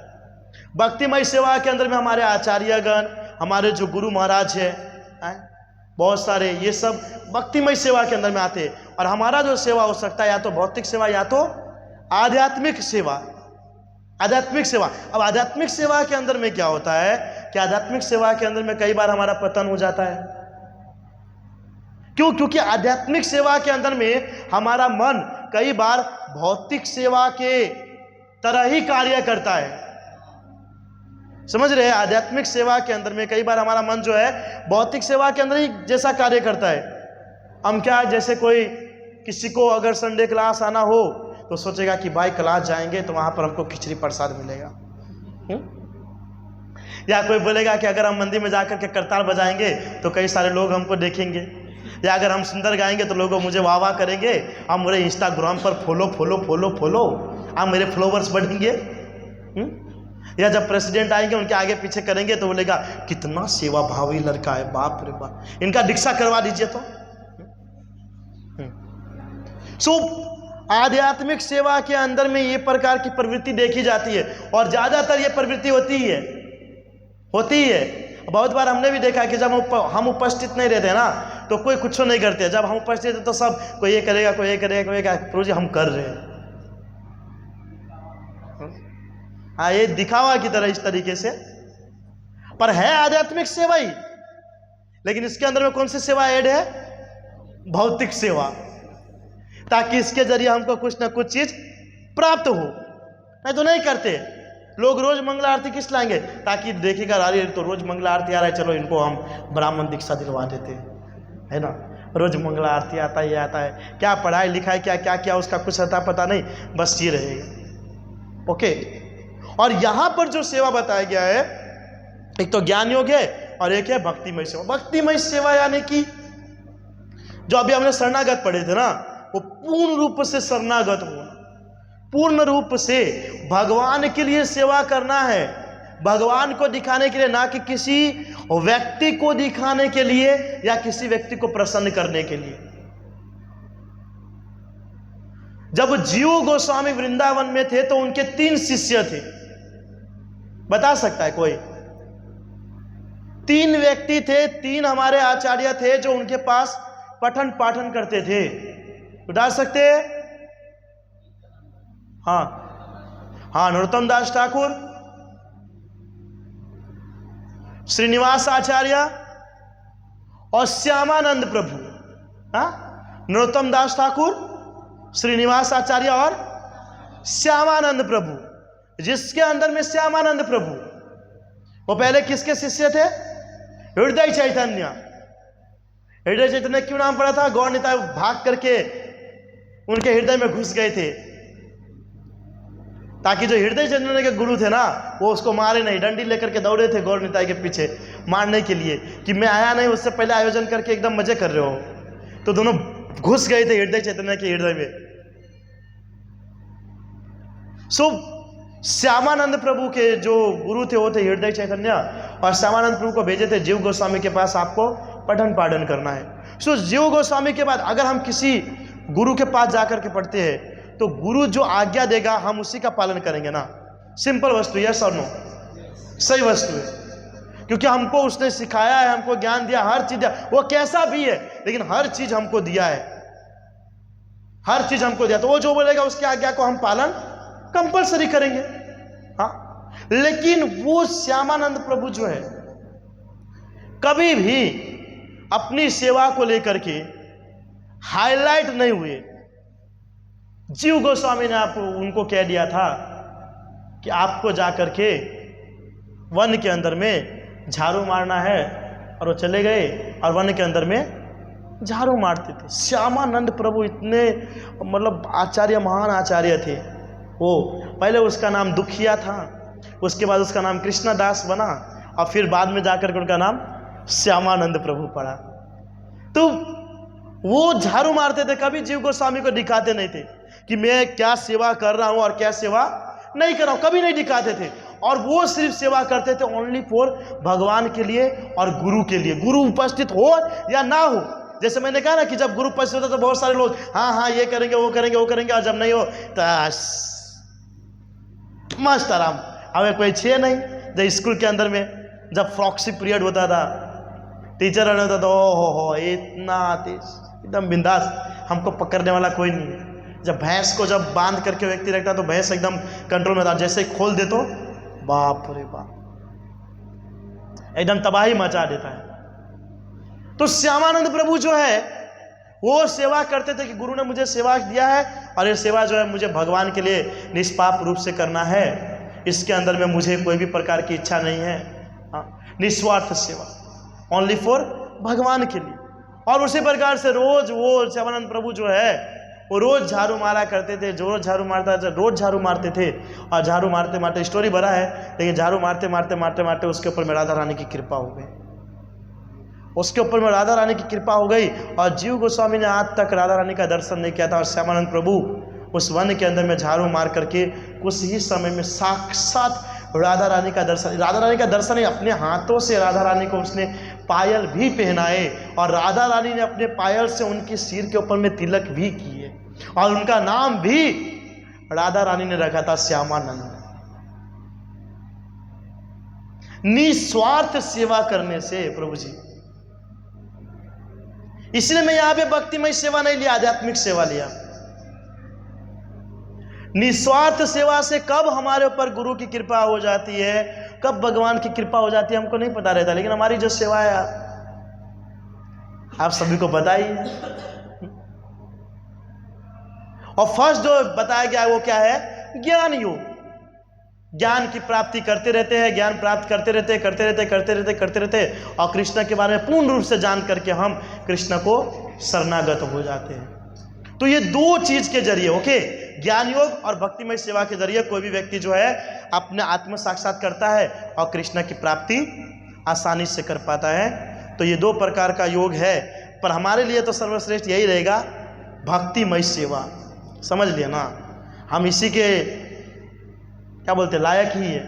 भक्तिमय सेवा के अंदर में हमारे आचार्यगण, हमारे जो गुरु महाराज है, बहुत सारे, ये सब भक्तिमय सेवा के अंदर में आते हैं। और हमारा जो सेवा हो सकता है या तो भौतिक सेवा या तो आध्यात्मिक सेवा। आध्यात्मिक सेवा, अब आध्यात्मिक सेवा के अंदर में क्या होता है कि आध्यात्मिक सेवा के अंदर में कई बार हमारा पतन हो जाता है। क्यों? क्योंकि आध्यात्मिक सेवा के अंदर में हमारा मन कई बार भौतिक सेवा के तरह ही कार्य करता है। समझ रहे हैं? आध्यात्मिक सेवा के अंदर में कई बार हमारा मन जो है भौतिक सेवा के अंदर ही जैसा कार्य करता है। हम क्या, जैसे कोई किसी को अगर संडे क्लास आना हो तो सोचेगा कि भाई क्लास जाएंगे तो वहां पर हमको खिचड़ी प्रसाद मिलेगा। या कोई बोलेगा कि अगर हम मंदिर में जाकर के करताल बजाएंगे तो कई सारे लोग हमको देखेंगे, या अगर हम सुंदर गाएंगे तो लोग मुझे वाह वाह करेंगे, आप मेरे इंस्टाग्राम पर फॉलो फॉलो फॉलो फॉलो, आप मेरे फॉलोवर्स बढ़ेंगे। या जब प्रेसिडेंट आएंगे उनके आगे पीछे करेंगे तो बोलेगा कितना सेवा भावी लड़का है, बाप रे बाप, इनका दीक्षा करवा दीजिए तो। सो आध्यात्मिक सेवा के अंदर में ये प्रकार की प्रवृत्ति देखी जाती है और ज्यादातर ये प्रवृत्ति होती है। बहुत बार हमने भी देखा कि जब हम उपस्थित नहीं रहते ना तो कोई कुछ नहीं करते, जब हम उपस्थित रहते तो सब कोई ये करेगा, कोई ये करेगा, कोई प्रभु जी हम कर रहे हैं। हाँ, ये दिखावा की तरह इस तरीके से, पर है आध्यात्मिक सेवा ही, लेकिन इसके अंदर में कौन सी सेवा ऐड है? भौतिक सेवा, ताकि इसके जरिए हमको कुछ ना कुछ चीज प्राप्त हो। नहीं तो नहीं करते लोग। रोज मंगला आरती किस लाएंगे? ताकि देखेगा अरे तो रोज मंगला आरती आ रहा है, चलो इनको हम ब्राह्मण दीक्षा दिलवा देते हैं, है ना? रोज मंगला आरती आता है, ये आता है, क्या पढ़ाई लिखाई क्या क्या क्या उसका कुछ अता पता नहीं, बस ये रहेगा। ओके, और यहां पर जो सेवा बताया गया है, एक तो ज्ञान योग है और एक है भक्तिमय सेवा। भक्तिमय सेवा यानी कि जो अभी हमने शरणागत पढ़े थे ना, वो पूर्ण रूप से शरणागत होना, पूर्ण रूप से भगवान के लिए सेवा करना है, भगवान को दिखाने के लिए, ना कि किसी व्यक्ति को दिखाने के लिए या किसी व्यक्ति को प्रसन्न करने के लिए। जब जीव गोस्वामी वृंदावन में थे तो उनके 3 शिष्य थे। बता सकता है कोई? 3 व्यक्ति थे, 3 हमारे आचार्य थे जो उनके पास पठन पाठन करते थे। बता सकते हैं? हाँ, नरोत्तम दास ठाकुर, श्रीनिवास आचार्य और श्यामानंद प्रभु। नरोत्तम दास ठाकुर, श्रीनिवास आचार्य और श्यामानंद प्रभु, जिसके अंदर में श्यामानंद प्रभु, वो पहले किसके शिष्य थे? हृदय चैतन्य। हृदय चैतन्य क्यों नाम पड़ा था? गौर निताई भाग करके उनके हृदय में घुस गए थे, ताकि जो हृदय चैतन्य के गुरु थे ना, वो उसको मारे नहीं, डंडी लेकर के दौड़े थे गौर निताई के पीछे मारने के लिए, कि मैं आया नहीं, उससे पहले आयोजन करके एकदम मजे कर रहे हो। तो दोनों घुस गए थे हृदय चैतन्य के हृदय में। श्यामानंद प्रभु के जो गुरु थे वो थे हृदय चैतन्य, और श्यामानंद प्रभु को भेजे थे जीव गोस्वामी के पास, आपको पठन पाठन करना है। जीव गोस्वामी के बाद अगर हम किसी गुरु के पास जाकर के पढ़ते हैं तो गुरु जो आज्ञा देगा हम उसी का पालन करेंगे ना। सिंपल वस्तु, यस और नो? सही वस्तु है, क्योंकि हमको उसने सिखाया है, हमको ज्ञान दिया, हर चीज दिया, वो कैसा भी है लेकिन हर चीज हमको दिया है, हर चीज हमको दिया। तो वो जो बोलेगा उसकी आज्ञा को हम पालन कंपलसरी करेंगे। हाँ, लेकिन वो श्यामानंद प्रभु जो है कभी भी अपनी सेवा को लेकर के हाईलाइट नहीं हुए। जीव गोस्वामी ने आपको उनको कह दिया था कि आपको जाकर के वन के अंदर में झाड़ू मारना है, और वो चले गए और वन के अंदर में झाड़ू मारते थे। श्यामानंद प्रभु इतने मतलब आचार्य, महान आचार्य थे। वो पहले उसका नाम दुखिया था, उसके बाद उसका नाम कृष्णदास बना, और फिर बाद में जाकर के उनका नाम श्यामानंद प्रभु पड़ा। तो वो झाड़ू मारते थे, कभी जीव गोस्वामी को दिखाते नहीं थे कि मैं क्या सेवा कर रहा हूं और क्या सेवा नहीं कर रहा हूं, कभी नहीं दिखाते थे। और वो सिर्फ सेवा करते थे ओनली फॉर भगवान के लिए और गुरु के लिए, गुरु उपस्थित हो या ना हो। जैसे मैंने कहा ना कि जब गुरु उपस्थित होता तो बहुत सारे लोग हाँ हाँ ये करेंगे वो करेंगे वो करेंगे, और जब नहीं हो तो मस्त आराम। हमें कोई छे नहीं। जब स्कूल के अंदर में जब फ्रॉक्सी पीरियड होता था, टीचर होता था, ओ हो इतना एकदम बिंदास, हमको पकड़ने वाला कोई नहीं है। जब भैंस को जब बांध करके व्यक्ति रखता तो भैंस एकदम कंट्रोल में था, जैसे ही खोल दे तो बाप रे बाप एकदम तबाही मचा देता है। तो श्यामानंद प्रभु जो है वो सेवा करते थे कि गुरु ने मुझे सेवा दिया है और ये सेवा जो है मुझे भगवान के लिए निष्पाप रूप से करना है, इसके अंदर में मुझे कोई भी प्रकार की इच्छा नहीं है। निस्वार्थ सेवा, ओनली फॉर भगवान के लिए। और उसी प्रकार से रोज वो श्यामानंद प्रभु जो है वो रोज झाड़ू मारा करते थे, रोज झाड़ू मारते थे। और झाड़ू मारते मारते, स्टोरी बड़ा है लेकिन झाड़ू मारते मारते मारते मारते उसके ऊपर में राधा रानी की कृपा हो गई, उसके ऊपर में राधा रानी की कृपा हो गई। और जीव गोस्वामी ने आज तक राधा रानी का दर्शन नहीं किया था, और श्यामानंद प्रभु उस वन के अंदर में झाड़ू मार करके कुछ ही समय में साक्षात राधा रानी का दर्शन ही अपने हाथों से राधा रानी को उसने पायल भी पहनाए, और राधा रानी ने अपने पायल से उनके सिर के ऊपर में तिलक भी किए, और उनका नाम भी राधा रानी ने रखा था श्यामानंद। निस्वार्थ सेवा करने से प्रभु जी, इसलिए मैं यहां पे भक्तिमय सेवा नहीं लिया, आध्यात्मिक सेवा लिया। निस्वार्थ सेवा से कब हमारे ऊपर गुरु की कृपा हो जाती है, कब भगवान की कृपा हो जाती है, हमको नहीं पता रहता। लेकिन हमारी जो सेवा है आप सभी को पता ही है। और फर्स्ट जो बताया गया है वो क्या है? ज्ञान योग। ज्ञान की प्राप्ति करते रहते हैं, ज्ञान प्राप्त करते रहते और कृष्ण के बारे में पूर्ण रूप से जान करके हम कृष्ण को शरणागत हो जाते हैं। तो ये दो चीज के जरिए, ओके, ज्ञान योग और भक्तिमय सेवा के जरिए कोई भी व्यक्ति जो है अपने आत्म साक्षात करता है और कृष्ण की प्राप्ति आसानी से कर पाता है। तो ये दो प्रकार का योग है, पर हमारे लिए तो सर्वश्रेष्ठ यही रहेगा भक्तिमय सेवा। समझ लिया ना, हम इसी के क्या बोलते लायक ही है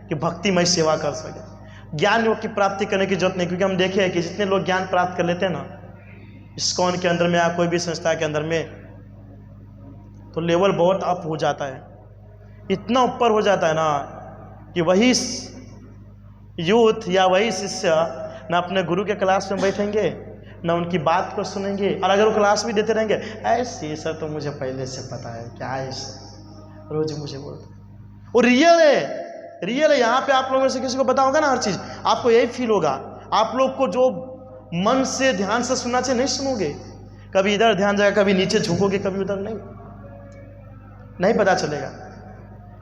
कि भक्तिमय सेवा कर सके। ज्ञान योग की प्राप्ति करने की जरूरत नहीं, क्योंकि हम देखे हैं कि जितने लोग ज्ञान प्राप्त कर लेते हैं ना इस्कॉन के अंदर में या कोई भी संस्था के अंदर में, तो लेवल बहुत अप हो जाता है, इतना ऊपर हो जाता है ना कि वही यूथ या वही शिष्य ना अपने गुरु के क्लास में बैठेंगे ना उनकी बात को सुनेंगे, और अगर वो क्लास भी देते रहेंगे ऐसे सर तो मुझे पहले से पता है, क्या है सर रोज मुझे बोलते, वो रियल है। यहाँ पे आप लोगों से किसी को पता होगा ना हर चीज़, आपको यही फील होगा। आप लोग को जो मन से ध्यान से सुनना चाहिए नहीं सुनोगे, कभी इधर ध्यान जाएगा, कभी नीचे झुकोगे, कभी उधर नहीं पता चलेगा।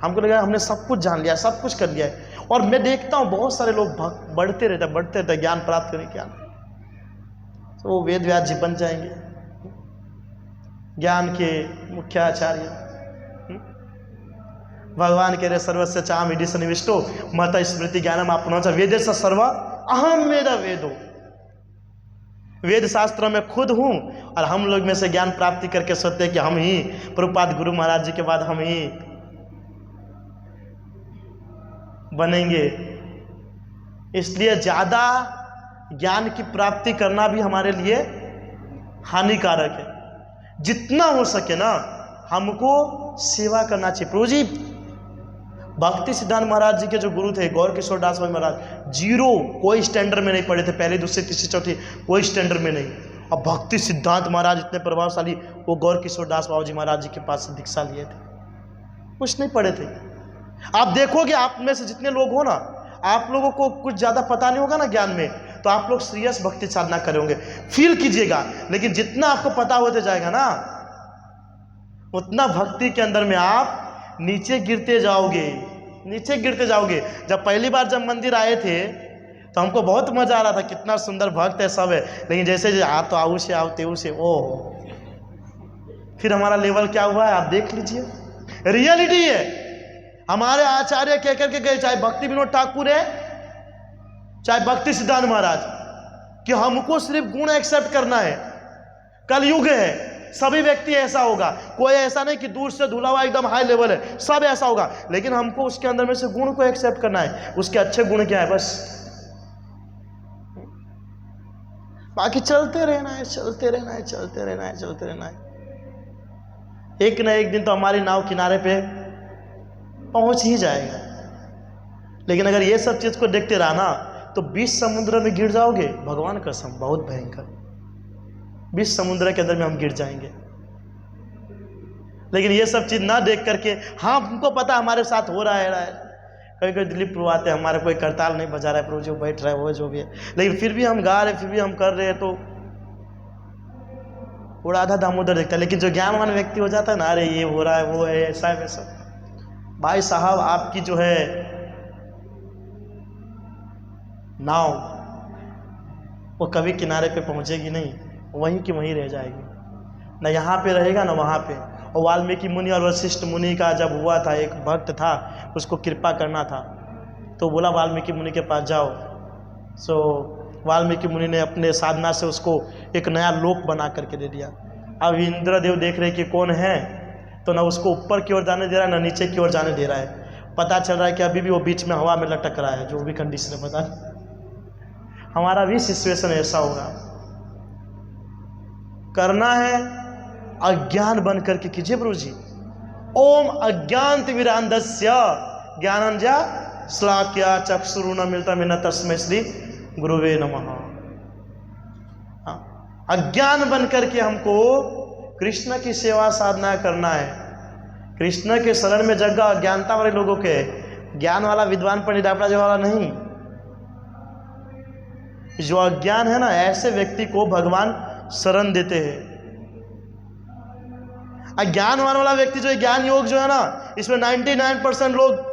हमको लगा हमने सब कुछ जान लिया, सब कुछ कर लिया है। और मैं देखता हूँ बहुत सारे लोग बढ़ते रहते ज्ञान प्राप्त करने ज्ञान, तो वो वेद व्यास जी बन जाएंगे, ज्ञान के मुख्य आचार्य। भगवान कह रहे सर्वस्य चाम इति सन्निविष्टो मत स्मृति ज्ञानम आपनो च वेदेश सर्व अहम वेद वेदो। वेद शास्त्रों में खुद हूँ और हम लोग में से ज्ञान प्राप्ति करके सोचते हैं कि हम ही प्रभुपाद गुरु महाराज जी के बाद हम ही बनेंगे। इसलिए ज़्यादा ज्ञान की प्राप्ति करना भी हमारे लिए हानिकारक है। जितना हो सके ना हमको सेवा करना चाहिए। प्रभु जी भक्ति सिद्धांत महाराज जी के जो गुरु थे गौर किशोर दास महाराज, जीरो, कोई स्टैंडर्ड में नहीं पढ़े थे, पहली दूसरी तीसरी चौथी कोई स्टैंडर्ड में नहीं। अब भक्ति सिद्धांत महाराज इतने प्रभावशाली, वो गौर किशोर दास बाबू जी महाराज जी के पास से दीक्षा लिए थे, कुछ नहीं पढ़े थे। आप देखोगे आप में से जितने लोग हो ना, आप लोगों को कुछ ज़्यादा पता नहीं होगा ना ज्ञान में, तो आप लोग सीरियस भक्ति साधना करोगे, फील कीजिएगा। लेकिन जितना आपको पता होते जाएगा ना, उतना भक्ति के अंदर में आप नीचे गिरते जाओगे, नीचे गिरते जाओगे। जब पहली बार जब मंदिर आए थे तो हमको बहुत मजा आ रहा था, कितना सुंदर भक्त है सब है। लेकिन जैसे आ तो आऊ से आओ तेऊ से ओ, फिर हमारा लेवल क्या हुआ है आप देख लीजिए। रियलिटी है, हमारे आचार्य कह करके गए, चाहे भक्ति विनोद ठाकुर है चाहे भक्ति सिद्धांत महाराज, कि हमको सिर्फ गुण एक्सेप्ट करना है। कलयुग है, सभी व्यक्ति ऐसा होगा, कोई ऐसा नहीं कि दूर से धुला हुआ एकदम हाई लेवल है, सब ऐसा होगा। लेकिन हमको उसके अंदर में से गुण को एक्सेप्ट करना है, उसके अच्छे गुण क्या है बस, बाकी चलते रहना है, चलते रहना है, चलते रहना है, चलते रहना है। एक ना एक दिन तो हमारी नाव किनारे पे पहुंच ही जाएगा। लेकिन अगर ये सब चीज को देखते रहा ना तो 20 समुद्र में गिर जाओगे, भगवान कसम बहुत भयंकर, 20 समुद्र के अंदर में हम गिर जाएंगे। लेकिन ये सब चीज ना देख करके, हाँ हमको पता हमारे साथ हो रहा है, कभी कभी दिलीप प्रभु आते हैं, हमारे कोई करताल नहीं बजा रहा है, प्रभु जो बैठ रहा है वो जो भी है, लेकिन फिर भी हम गा रहे, फिर भी हम कर रहे हैं, तो थोड़ा आधा दामोदर देखता है। लेकिन जो ज्ञानवान व्यक्ति हो जाता है ना, अरे ये हो रहा है वो है ऐसा है वैसा, भाई साहब आपकी जो है नाव वो कभी किनारे पे पहुंचेगी नहीं, वहीं की वहीं रह जाएगी, ना यहाँ पे रहेगा ना वहाँ पे। और वाल्मीकि मुनि और वशिष्ठ मुनि का जब हुआ था, एक भक्त था उसको कृपा करना था, तो बोला वाल्मीकि मुनि के पास जाओ। सो वाल्मीकि मुनि ने अपने साधना से उसको एक नया लोक बना करके दे दिया। अब इंद्रदेव देख रहे कि कौन है, तो ना उसको ऊपर की ओर जाने दे रहा है ना नीचे की ओर जाने दे रहा है। पता चल रहा है कि अभी भी वो बीच में हवा में लटक रहा है, जो भी कंडीशन है पता नहीं। हमारा भी सिचुएशन ऐसा होगा, करना है अज्ञान बन करके कीजिए प्रभु जी। ओम अज्ञात विरांधस्य ज्ञानंजा श्लाघ्या चक्षुरुण मिलता मिन तस्मै श्री गुरुवे नमः। अज्ञान बन करके हमको कृष्ण की सेवा साधना करना है। कृष्ण के शरण में जगह अज्ञानता वाले लोगों के, ज्ञान वाला विद्वान पंडित अपना वाला नहीं। जो अज्ञान है ना, ऐसे व्यक्ति को भगवान शरण देते हैं। अज्ञानवान वाला व्यक्ति जो ज्ञान योग जो है ना, इसमें 99% लोग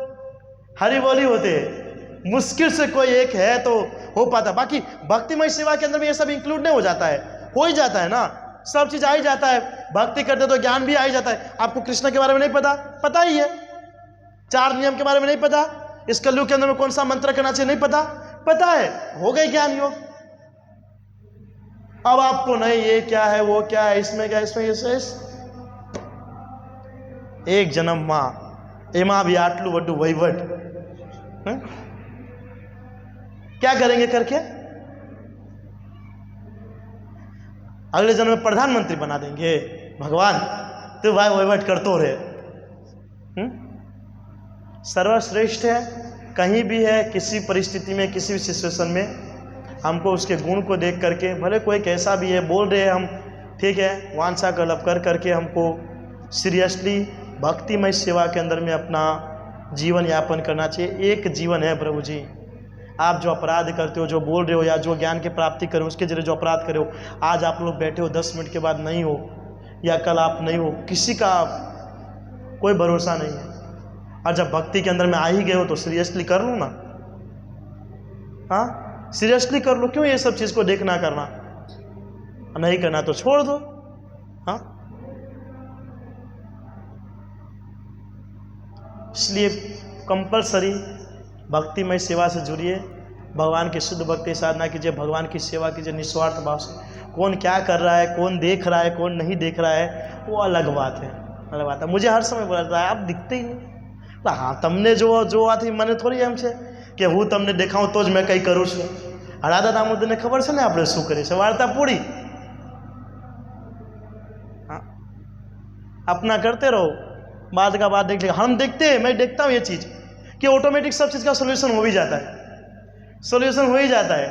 हरि बोली होते हैं, मुश्किल से कोई एक है तो हो पाता। बाकी भक्तिमय सेवा के अंदर में ये सब इंक्लूड नहीं हो जाता है, हो ही जाता है ना, सब चीज आ ही जाता है। भक्ति करते तो ज्ञान भी आ ही जाता है। आपको कृष्ण के बारे में नहीं पता, पता ही है। 4 नियम के बारे में नहीं पता, इस कलयुग के अंदर में कौन सा मंत्र करना चाहिए नहीं पता, पता है, हो गए ज्ञान योग। अब आपको नहीं ये क्या है वो क्या है, इसमें क्या, इसमें इस एक जन्म मां एमा भी आटलू वड्डू वहीवट, क्या करेंगे करके? अगले जन्म में प्रधानमंत्री बना देंगे भगवान, तो भाई वहीवट कर तो रहे। सर्वश्रेष्ठ है, कहीं भी है, किसी परिस्थिति में, किसी भी सिचुएशन में हमको उसके गुण को देख करके, भले कोई कैसा भी है, बोल रहे हैं हम ठीक है, वांछा कल्प कर करके हमको सीरियसली भक्तिमय सेवा के अंदर में अपना जीवन यापन करना चाहिए। एक जीवन है प्रभु जी, आप जो अपराध करते हो, जो बोल रहे हो या जो ज्ञान की प्राप्ति करे उसके जरिए जो अपराध करे हो, आज आप लोग बैठे हो 10 मिनट के बाद नहीं हो या कल आप नहीं हो, किसी का कोई भरोसा नहीं है। और जब भक्ति के अंदर में आ ही गए हो तो सीरियसली कर लो ना। हाँ, सीरियसली कर लो। क्यों ये सब चीज़ को देखना करना, नहीं करना तो छोड़ दो। हाँ, इसलिए कंपलसरी भक्तिमय सेवा से जुड़िए, भगवान की शुद्ध भक्ति साधना कीजिए, भगवान की सेवा कीजिए निस्वार्थ भाव से। कौन क्या कर रहा है, कौन देख रहा है, कौन नहीं देख रहा है, वो अलग बात है, अलग बात है। मुझे हर समय बोला जाता है आप दिखते ही नहीं। हाँ, तमने जो आती मैंने थोड़ी एम છે કે હું તમને દેખાઉં તો જ મેં કંઈ કરું છું। હળાદા દામોદરને ખબર છે ને આપણે શું કરીએ છીએ, વાર્તા પૂરી। हाँ, अपना करते रहो, बाद का बात देख लेगा। हम देखते हैं, मैं देखता हूँ ये चीज़ कि ऑटोमेटिक सब चीज़ का सोल्यूशन हो भी जाता है, सोल्यूशन हो ही जाता है।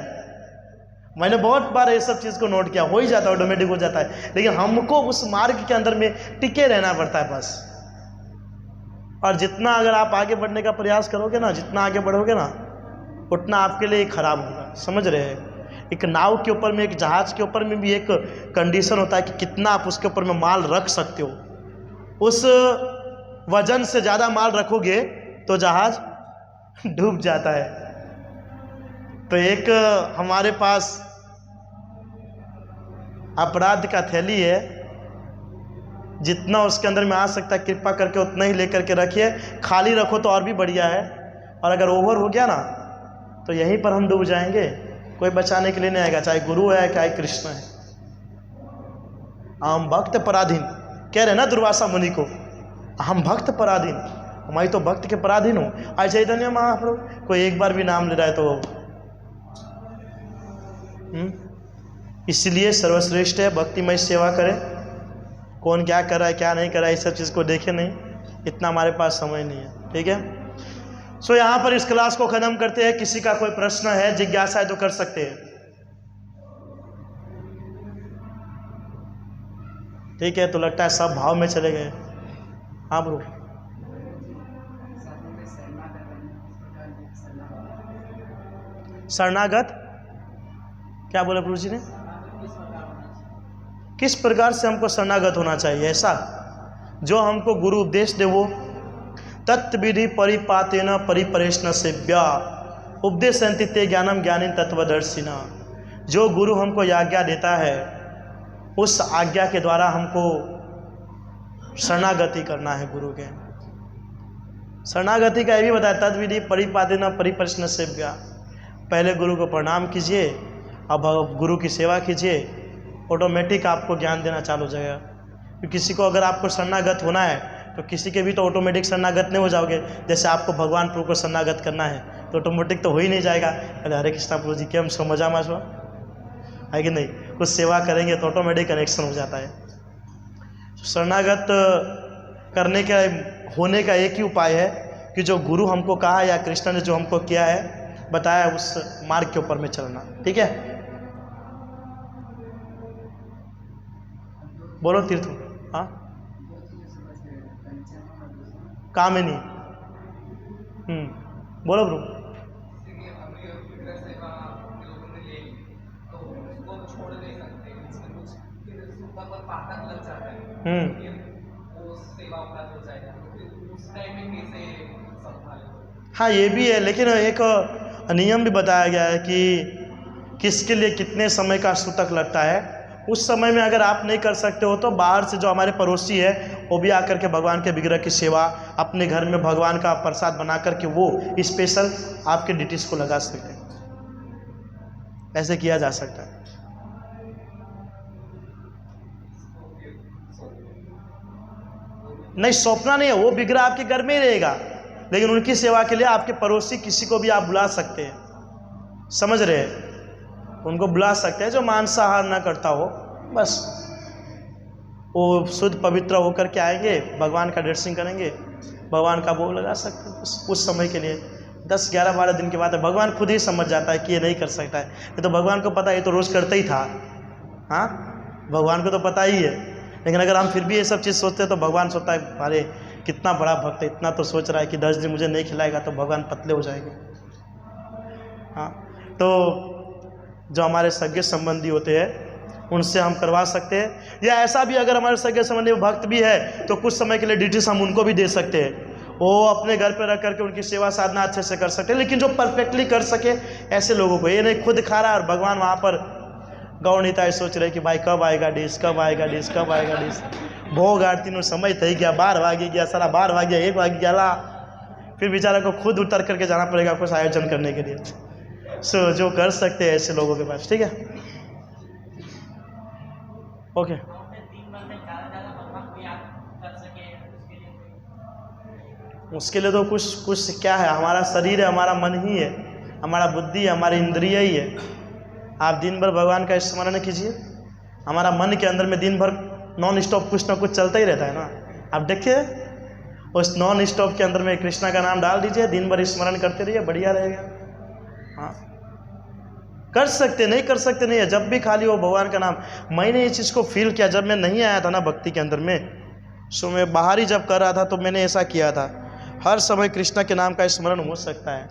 मैंने बहुत बार ये सब चीज़ को नोट किया, हो ही जाता है, ऑटोमेटिक हो जाता है। लेकिन हमको उस मार्ग के अंदर में टिके रहना पड़ता है बस। और जितना अगर आप आगे बढ़ने का प्रयास करोगे ना, जितना आगे बढ़ोगे ना, उतना आपके लिए खराब होगा। समझ रहे हैं? एक नाव के ऊपर में, एक जहाज के ऊपर में भी एक कंडीशन होता है कि कितना आप उसके ऊपर में माल रख सकते हो। उस वजन से ज़्यादा माल रखोगे तो जहाज डूब जाता है। तो एक हमारे पास अपराध का थैली है, जितना उसके अंदर में आ सकता है कृपा करके उतना ही लेकर के रखिए। खाली रखो तो और भी बढ़िया है, और अगर ओवर हो गया ना तो यहीं पर हम डूब जाएंगे, कोई बचाने के लिए नहीं आएगा, चाहे गुरु है चाहे कृष्ण है। हम भक्त पराधीन कह रहे ना दुर्वासा मुनि को, हम भक्त पराधीन, हमारी तो भक्त के पराधीन हो। आज चैतन्य महाप्रभु कोई एक बार भी नाम ले रहा है तो इसलिए सर्वश्रेष्ठ है भक्तिमय सेवा करें। कौन क्या कर रहा है क्या नहीं कर रहा है, इस सब चीज़ को देखे नहीं, इतना हमारे पास समय नहीं है। ठीक है, सो यहाँ पर इस क्लास को खत्म करते हैं। किसी का कोई प्रश्न है, जिज्ञासा है तो कर सकते हैं। ठीक है, तो लगता है सब भाव में चले गए। हाँ ब्रो, शरणागत क्या बोले प्रभु जी ने, किस प्रकार से हमको शरणागत होना चाहिए? ऐसा जो हमको गुरु उपदेश दे वो तत्विधि परिपातेन परिपरेशन सेव्या उपदेशन्ति ते ज्ञानम ज्ञानी तत्वदर्शिना। जो गुरु हमको आज्ञा देता है उस आज्ञा के द्वारा हमको शरणागति करना है गुरु के। शरणागति का ये भी बताया, तत्विधि परिपातेन परिपरेशन सेव्या। पहले गुरु को प्रणाम कीजिए, अब गुरु की सेवा कीजिए, ऑटोमेटिक आपको ज्ञान देना चालू हो जाएगा। तो किसी को अगर आपको शरणागत होना है तो किसी के भी तो ऑटोमेटिक शरणागत नहीं हो जाओगे। जैसे आपको भगवान प्रभु को शरणागत करना है तो ऑटोमेटिक तो हो ही नहीं जाएगा। अरे हरे कृष्णा प्रभु जी केम छो, मजा माशो है कि नहीं? कुछ सेवा करेंगे तो ऑटोमेटिक कनेक्शन हो जाता है। शरणागत करने का होने का एक ही उपाय है कि जो गुरु हमको कहा या कृष्ण ने जो हमको किया है बताया, उस मार्ग के ऊपर में चलना। ठीक है, बोलो तीर्थ। हाँ, कामिनी। बोलो ब्रो। हाँ, ये भी है, लेकिन एक नियम भी बताया गया है कि किसके लिए कितने समय का सूतक लगता है। उस समय में अगर आप नहीं कर सकते हो तो बाहर से जो हमारे पड़ोसी है वो भी आकर के भगवान के विग्रह की सेवा अपने घर में भगवान का प्रसाद बना करके वो स्पेशल आपके डिटीज को लगा सकते हैं। ऐसे किया जा सकता है। नहीं, सौंपना नहीं है, वो विग्रह आपके घर में ही रहेगा, लेकिन उनकी सेवा के लिए आपके पड़ोसी किसी को भी आप बुला सकते हैं। समझ रहे हैं? उनको बुला सकते हैं जो मांसाहार ना करता हो, बस वो शुद्ध पवित्र होकर के आएंगे, भगवान का दर्शन करेंगे, भगवान का भोग लगा सकते हैं उस समय के लिए। 10, 11, 12 दिन की बात है, भगवान खुद ही समझ जाता है कि ये नहीं कर सकता है। ये तो भगवान को पता है, ये तो रोज़ करता ही था। हाँ, भगवान को तो पता ही है। लेकिन अगर हम फिर भी ये सब चीज़ सोचते हैं तो भगवान सोचता है अरे कितना बड़ा भक्त है, इतना तो सोच रहा है कि 10 दिन मुझे नहीं खिलाएगा तो भगवान पतले हो जाएंगे। हाँ, तो जो हमारे सगे संबंधी होते हैं उनसे हम करवा सकते हैं, या ऐसा भी अगर हमारे सगे संबंधी भक्त भी है तो कुछ समय के लिए डिटेल्स हम उनको भी दे सकते हैं, वो अपने घर पर रख करके उनकी सेवा साधना अच्छे से कर सकते हैं। लेकिन जो परफेक्टली कर सके ऐसे लोगों को, ये नहीं खुद खा रहा है और भगवान वहाँ पर गौ निताई सोच रहे कि भाई कब आएगा डिश, कब आएगा डिश, कब आएगा डिश, भोग आरती में समय થઈ गया, 12 વાગી गया, सारा 12 વાગ્યા, 1 વાગી गया ला, फिर बेचारा को खुद उतर करके जाना पड़ेगा कुछ आयोजन करने के लिए। सो जो कर सकते हैं ऐसे लोगों के पास, ठीक है, ओके। उसके लिए तो कुछ क्या है, हमारा शरीर है, हमारा मन ही है, हमारा बुद्धि है, हमारी इंद्रिय ही है। आप दिन भर भगवान का स्मरण कीजिए, हमारा मन के अंदर में दिन भर नॉन स्टॉप कुछ ना कुछ चलता ही रहता है ना। आप देखिए उस नॉन स्टॉप के अंदर में कृष्णा का नाम डाल दीजिए, दिन भर स्मरण करते रहिए, बढ़िया रहेगा। हाँ, कर सकते नहीं, कर सकते नहीं है, जब भी खाली हो भगवान का नाम। मैंने ये चीज़ को फील किया जब मैं नहीं आया था ना भक्ति के अंदर में, सो मैं बाहर ही जब कर रहा था तो मैंने ऐसा किया था, हर समय कृष्णा के नाम का स्मरण हो सकता है,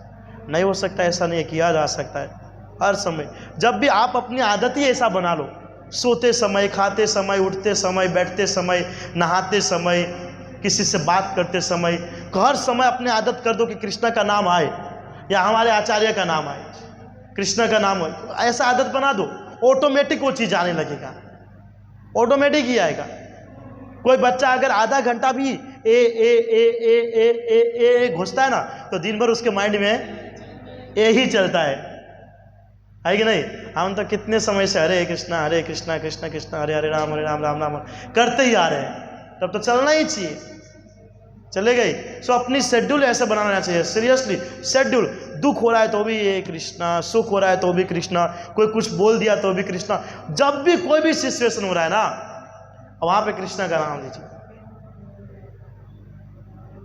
नहीं हो सकता ऐसा नहीं है, किया जा सकता है हर समय। जब भी आप अपनी आदत ही ऐसा बना लो, सोते समय, खाते समय, उठते समय, बैठते समय, नहाते समय, किसी से बात करते समय, हर समय अपनी आदत कर दो कि कृष्णा का नाम आए या हमारे आचार्य का नाम आए, कृष्णा का नाम आए, ऐसा आदत बना दो, ऑटोमेटिक वो चीज़ आने लगेगा, ऑटोमेटिक ही आएगा। कोई बच्चा अगर आधा घंटा भी ए घुसता है ना तो दिन भर उसके माइंड में ए ही चलता है कि नहीं। हम तो कितने समय से हरे कृष्णा कृष्णा कृष्णा हरे राम राम राम करते ही आ रहे हैं, तब तो चलना ही चाहिए, चले गई। सो अपनी शेड्यूल ऐसे बनाना चाहिए, सीरियसली शेड्यूल। दुख हो रहा है तो भी ये कृष्णा, सुख हो रहा है तो भी कृष्णा, कोई कुछ बोल दिया तो भी कृष्णा, जब भी कोई भी सिचुएशन हो रहा है ना वहां पे कृष्णा का नाम लीजिए,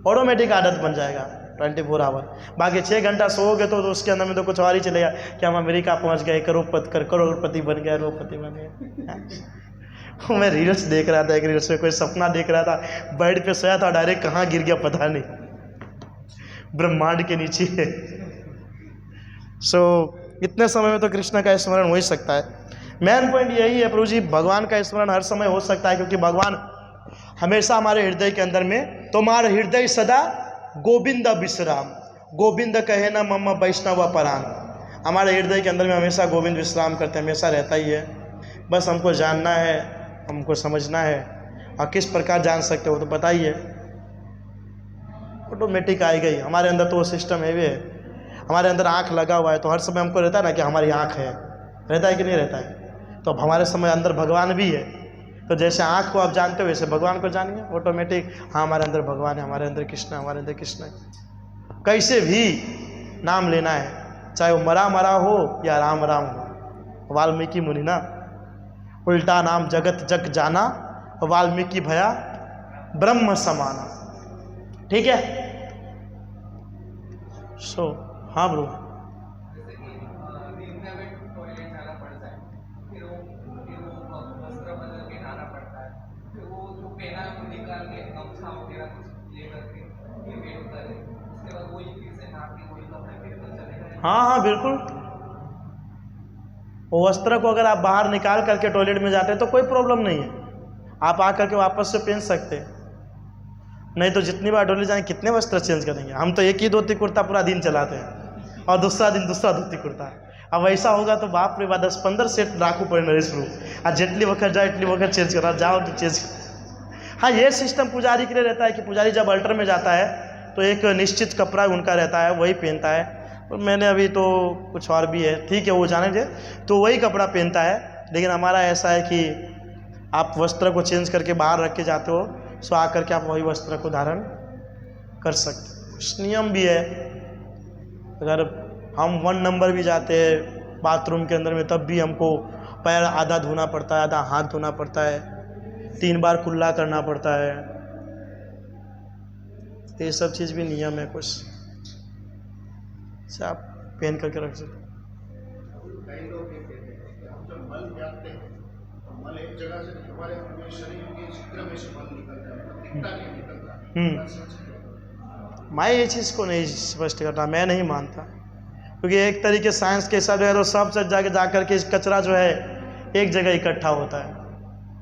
ऑटोमेटिक आदत बन जाएगा 24 आवर। बाकी 6 घंटा सोओगे तो उसके अंदर में तो कुछ और ही चलेगा कि हम अमेरिका पहुंच गए, करोड़पति बन गए, रोपति बन गए। मैं रील्स देख रहा था, एक रील्स में कोई सपना देख रहा था, बेड पे सोया था, डायरेक्ट कहाँ गिर गया पता नहीं, ब्रह्मांड के नीचे। सो इतने समय में तो कृष्ण का स्मरण हो ही सकता है। मेन पॉइंट यही है प्रभु जी, भगवान का स्मरण हर समय हो सकता है, क्योंकि भगवान हमेशा हमारे हृदय के अंदर में, तुम्हारा हृदय सदा गोविंद विश्राम, गोविंद कहे ना मम वैष्णव परान, हमारे हृदय के अंदर में हमेशा गोविंद विश्राम करते, हमेशा रहता ही है। बस हमको जानना है, हमको समझना है, और किस प्रकार जान सकते हो तो बताइए, ऑटोमेटिक आई गई। हमारे अंदर तो वो सिस्टम है भी है, हमारे अंदर आँख लगा हुआ है तो हर समय हमको रहता है ना कि हमारी आँख है, रहता है कि नहीं रहता है। तो अब हमारे समय अंदर भगवान भी है, तो जैसे आँख को आप जानते हो वैसे भगवान को जानिए, ऑटोमेटिक हाँ हमारे अंदर भगवान है, हमारे अंदर कृष्ण है, हमारे अंदर कृष्ण है। कैसे भी नाम लेना है, चाहे वो मरा हो या राम राम हो। वाल्मीकि मुनि ना, उल्टा नाम जगत जग जाना, वाल्मीकि भया ब्रह्म समाना, ठीक है। सो हाँ ब्रो, हाँ हाँ बिल्कुल। वो वस्त्र को अगर आप बाहर निकाल करके टॉयलेट में जाते हैं तो कोई प्रॉब्लम नहीं है, आप आकर के वापस से पहन सकते हैं। नहीं तो जितनी बार टॉयलेट जाएं कितने वस्त्र चेंज करेंगे, हम तो एक ही धोती कुर्ता पूरा दिन चलाते हैं और दूसरा दिन दूसरा धोती कुर्ता। अब ऐसा होगा तो बाप रे बाप 10-15 सेट राखू पड़े नरेश प्रभु, और जेटली वक्त जाओ इतनी वक्त चेंज करा जाओ तो चेंज। हाँ ये सिस्टम पुजारी के लिए रहता है कि पुजारी जब अल्टर में जाता है तो एक निश्चित कपड़ा उनका रहता है, वही पहनता है। और मैंने अभी तो कुछ और भी है, ठीक है वो जाने दे, तो वही कपड़ा पहनता है। लेकिन हमारा ऐसा है कि आप वस्त्र को चेंज करके बाहर रख के जाते हो, सो आकर के आप वही वस्त्र को धारण कर सकते। कुछ नियम भी है, अगर हम 1 नंबर भी जाते हैं बाथरूम के अंदर में तब भी हमको पैर आधा धोना पड़ता है, आधा हाथ धोना पड़ता है, 3 बार कुल्ला करना पड़ता है। ये सब चीज़ भी नियम है कुछ से आप पहन करके रख सकते। कई लोग ये कहते हैं कि हम जब मल जाते हैं तो मल एक जगह से हमारे पूरे शरीर के छिद्र में से मल निकलता है, दिखता नहीं निकलता। मैं ये चीज़ को नहीं स्पष्ट करता, मैं नहीं मानता। क्योंकि एक तरीके साइंस के हिसाब से तो सब जगह जा कर के कचरा जो है एक जगह इकट्ठा होता है।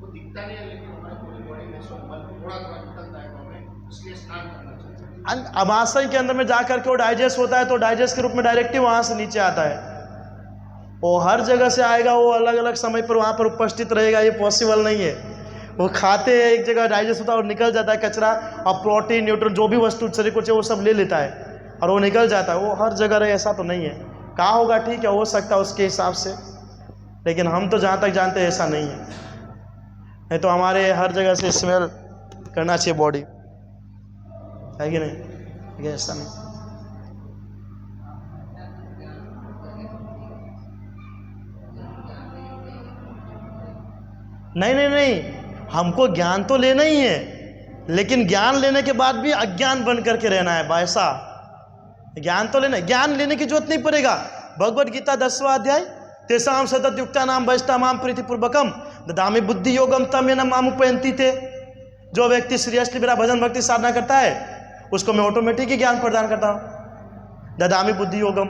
वो दिखता नहीं है, लेकिन हमारे पूरी बॉडी में से मल थोड़ा थोड़ा निकलता है, तो हमें इसलिए स्नान करना चाहिए। अमाशय के अंदर में जा करके वो डाइजेस्ट होता है, तो डाइजेस्ट के रूप में डायरेक्टली वहाँ से नीचे आता है। वो हर जगह से आएगा, वो अलग अलग समय पर वहाँ पर उपस्थित रहेगा, ये पॉसिबल नहीं है। वो खाते हैं, एक जगह डाइजेस्ट होता है और निकल जाता है कचरा, और प्रोटीन न्यूट्रन जो भी वस्तु शरीर को चाहिए वो सब ले लेता है और वो निकल जाता है। वो हर जगह रहे ऐसा तो नहीं है। कहाँ होगा ठीक है, हो सकता है उसके हिसाब से, लेकिन हम तो जहाँ तक जानते हैं ऐसा नहीं है। नहीं तो हमारे हर जगह से स्मेल करना चाहिए बॉडी, है कि नहीं? लेकिन ऐसा नहीं। नहीं नहीं नहीं, हमको ज्ञान तो लेना ही है, लेकिन ज्ञान लेने के बाद भी अज्ञान बन करके रहना है वैसा। ज्ञान तो लेना, ज्ञान लेने की जरूरत नहीं पड़ेगा। भगवद गीता 10वां अध्याय, तेषां सतत युक्ता नाम वैष्टा माम प्रीतिपूर्वकम ददामि बुद्धि योगम तम येन माम उपयन्ति ते। जो व्यक्ति सीरियसली मेरा भजन भक्ति साधना करता है उसको मैं ऑटोमेटिक ही ज्ञान प्रदान करता हूँ। ददामि बुद्धि योगम।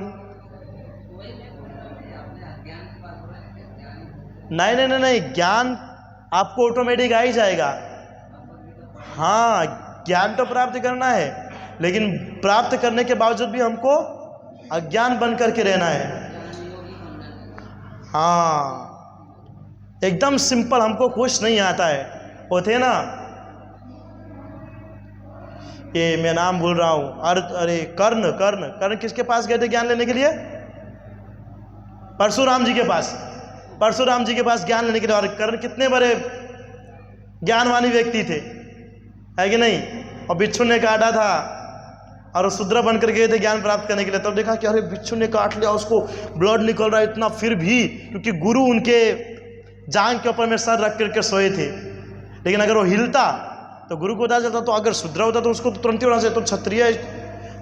नहीं नहीं नहीं नहीं, ज्ञान आपको ऑटोमेटिक आ ही जाएगा। हाँ, ज्ञान तो प्राप्त करना है, लेकिन प्राप्त करने के बावजूद भी हमको अज्ञान बन करके रहना है। हाँ, एकदम सिंपल, हमको कुछ नहीं आता है। वो थे ना, ये मैं नाम भूल रहा हूँ, अरे कर्ण कर्ण कर्ण किसके पास गए थे ज्ञान लेने के लिए? परशुराम जी के पास। परशुराम जी के पास ज्ञान लेने के लिए। और कर्ण कितने बड़े ज्ञानवानी व्यक्ति थे, है कि नहीं? और बिच्छू ने काटा था और वो शूद्र बनकर गए थे ज्ञान प्राप्त करने के लिए। तब देखा कि अरे बिच्छू ने काट लिया, उसको ब्लड निकल रहा है इतना, फिर भी क्योंकि गुरु उनके जांघ के ऊपर में सर रख करके सोए थे। लेकिन अगर वो हिलता तो गुरु को पता चलता, तो अगर शूद्र होता तो उसको तो तुरंत ही होना चाहिए, तो क्षत्रिय।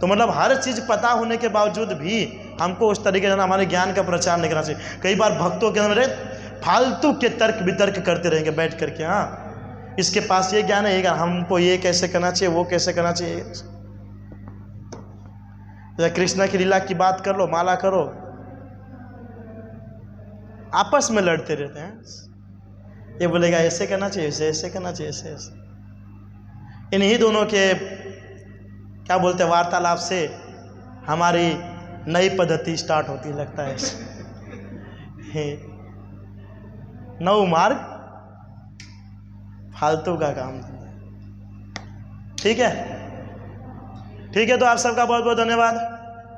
तो मतलब हर चीज़ पता होने के बावजूद भी हमको उस तरीके से हमारे ज्ञान का प्रचार नहीं करना चाहिए। कई बार भक्तों के अंदर फालतू के तर्क वितर्क करते रहेंगे बैठ करके। हाँ, इसके पास ये ज्ञान है, हमको ये कैसे करना चाहिए, वो कैसे करना चाहिए। या कृष्णा की लीला की बात कर लो, माला करो, आपस में लड़ते रहते हैं। ये बोलेगा ऐसे करना चाहिए, ऐसे करना चाहिए, ऐसे। इन्हीं दोनों के क्या बोलते हैं वार्तालाप से हमारी नई पद्धति स्टार्ट होती लगता है। नौ मार्ग फालतू का काम। ठीक है, ठीक है। तो आप सबका बहुत बहुत धन्यवाद।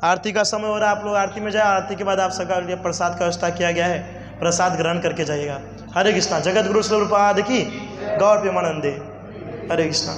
आरती का समय हो रहा है, आप लोग आरती में जाए। आरती के बाद आप सबका लिए प्रसाद का व्यवस्था किया गया है, प्रसाद ग्रहण करके जाइएगा। हरे कृष्णा। जगत गुरु स्वरूपाद की गौर प्रेमानंदे। हरे कृष्णा।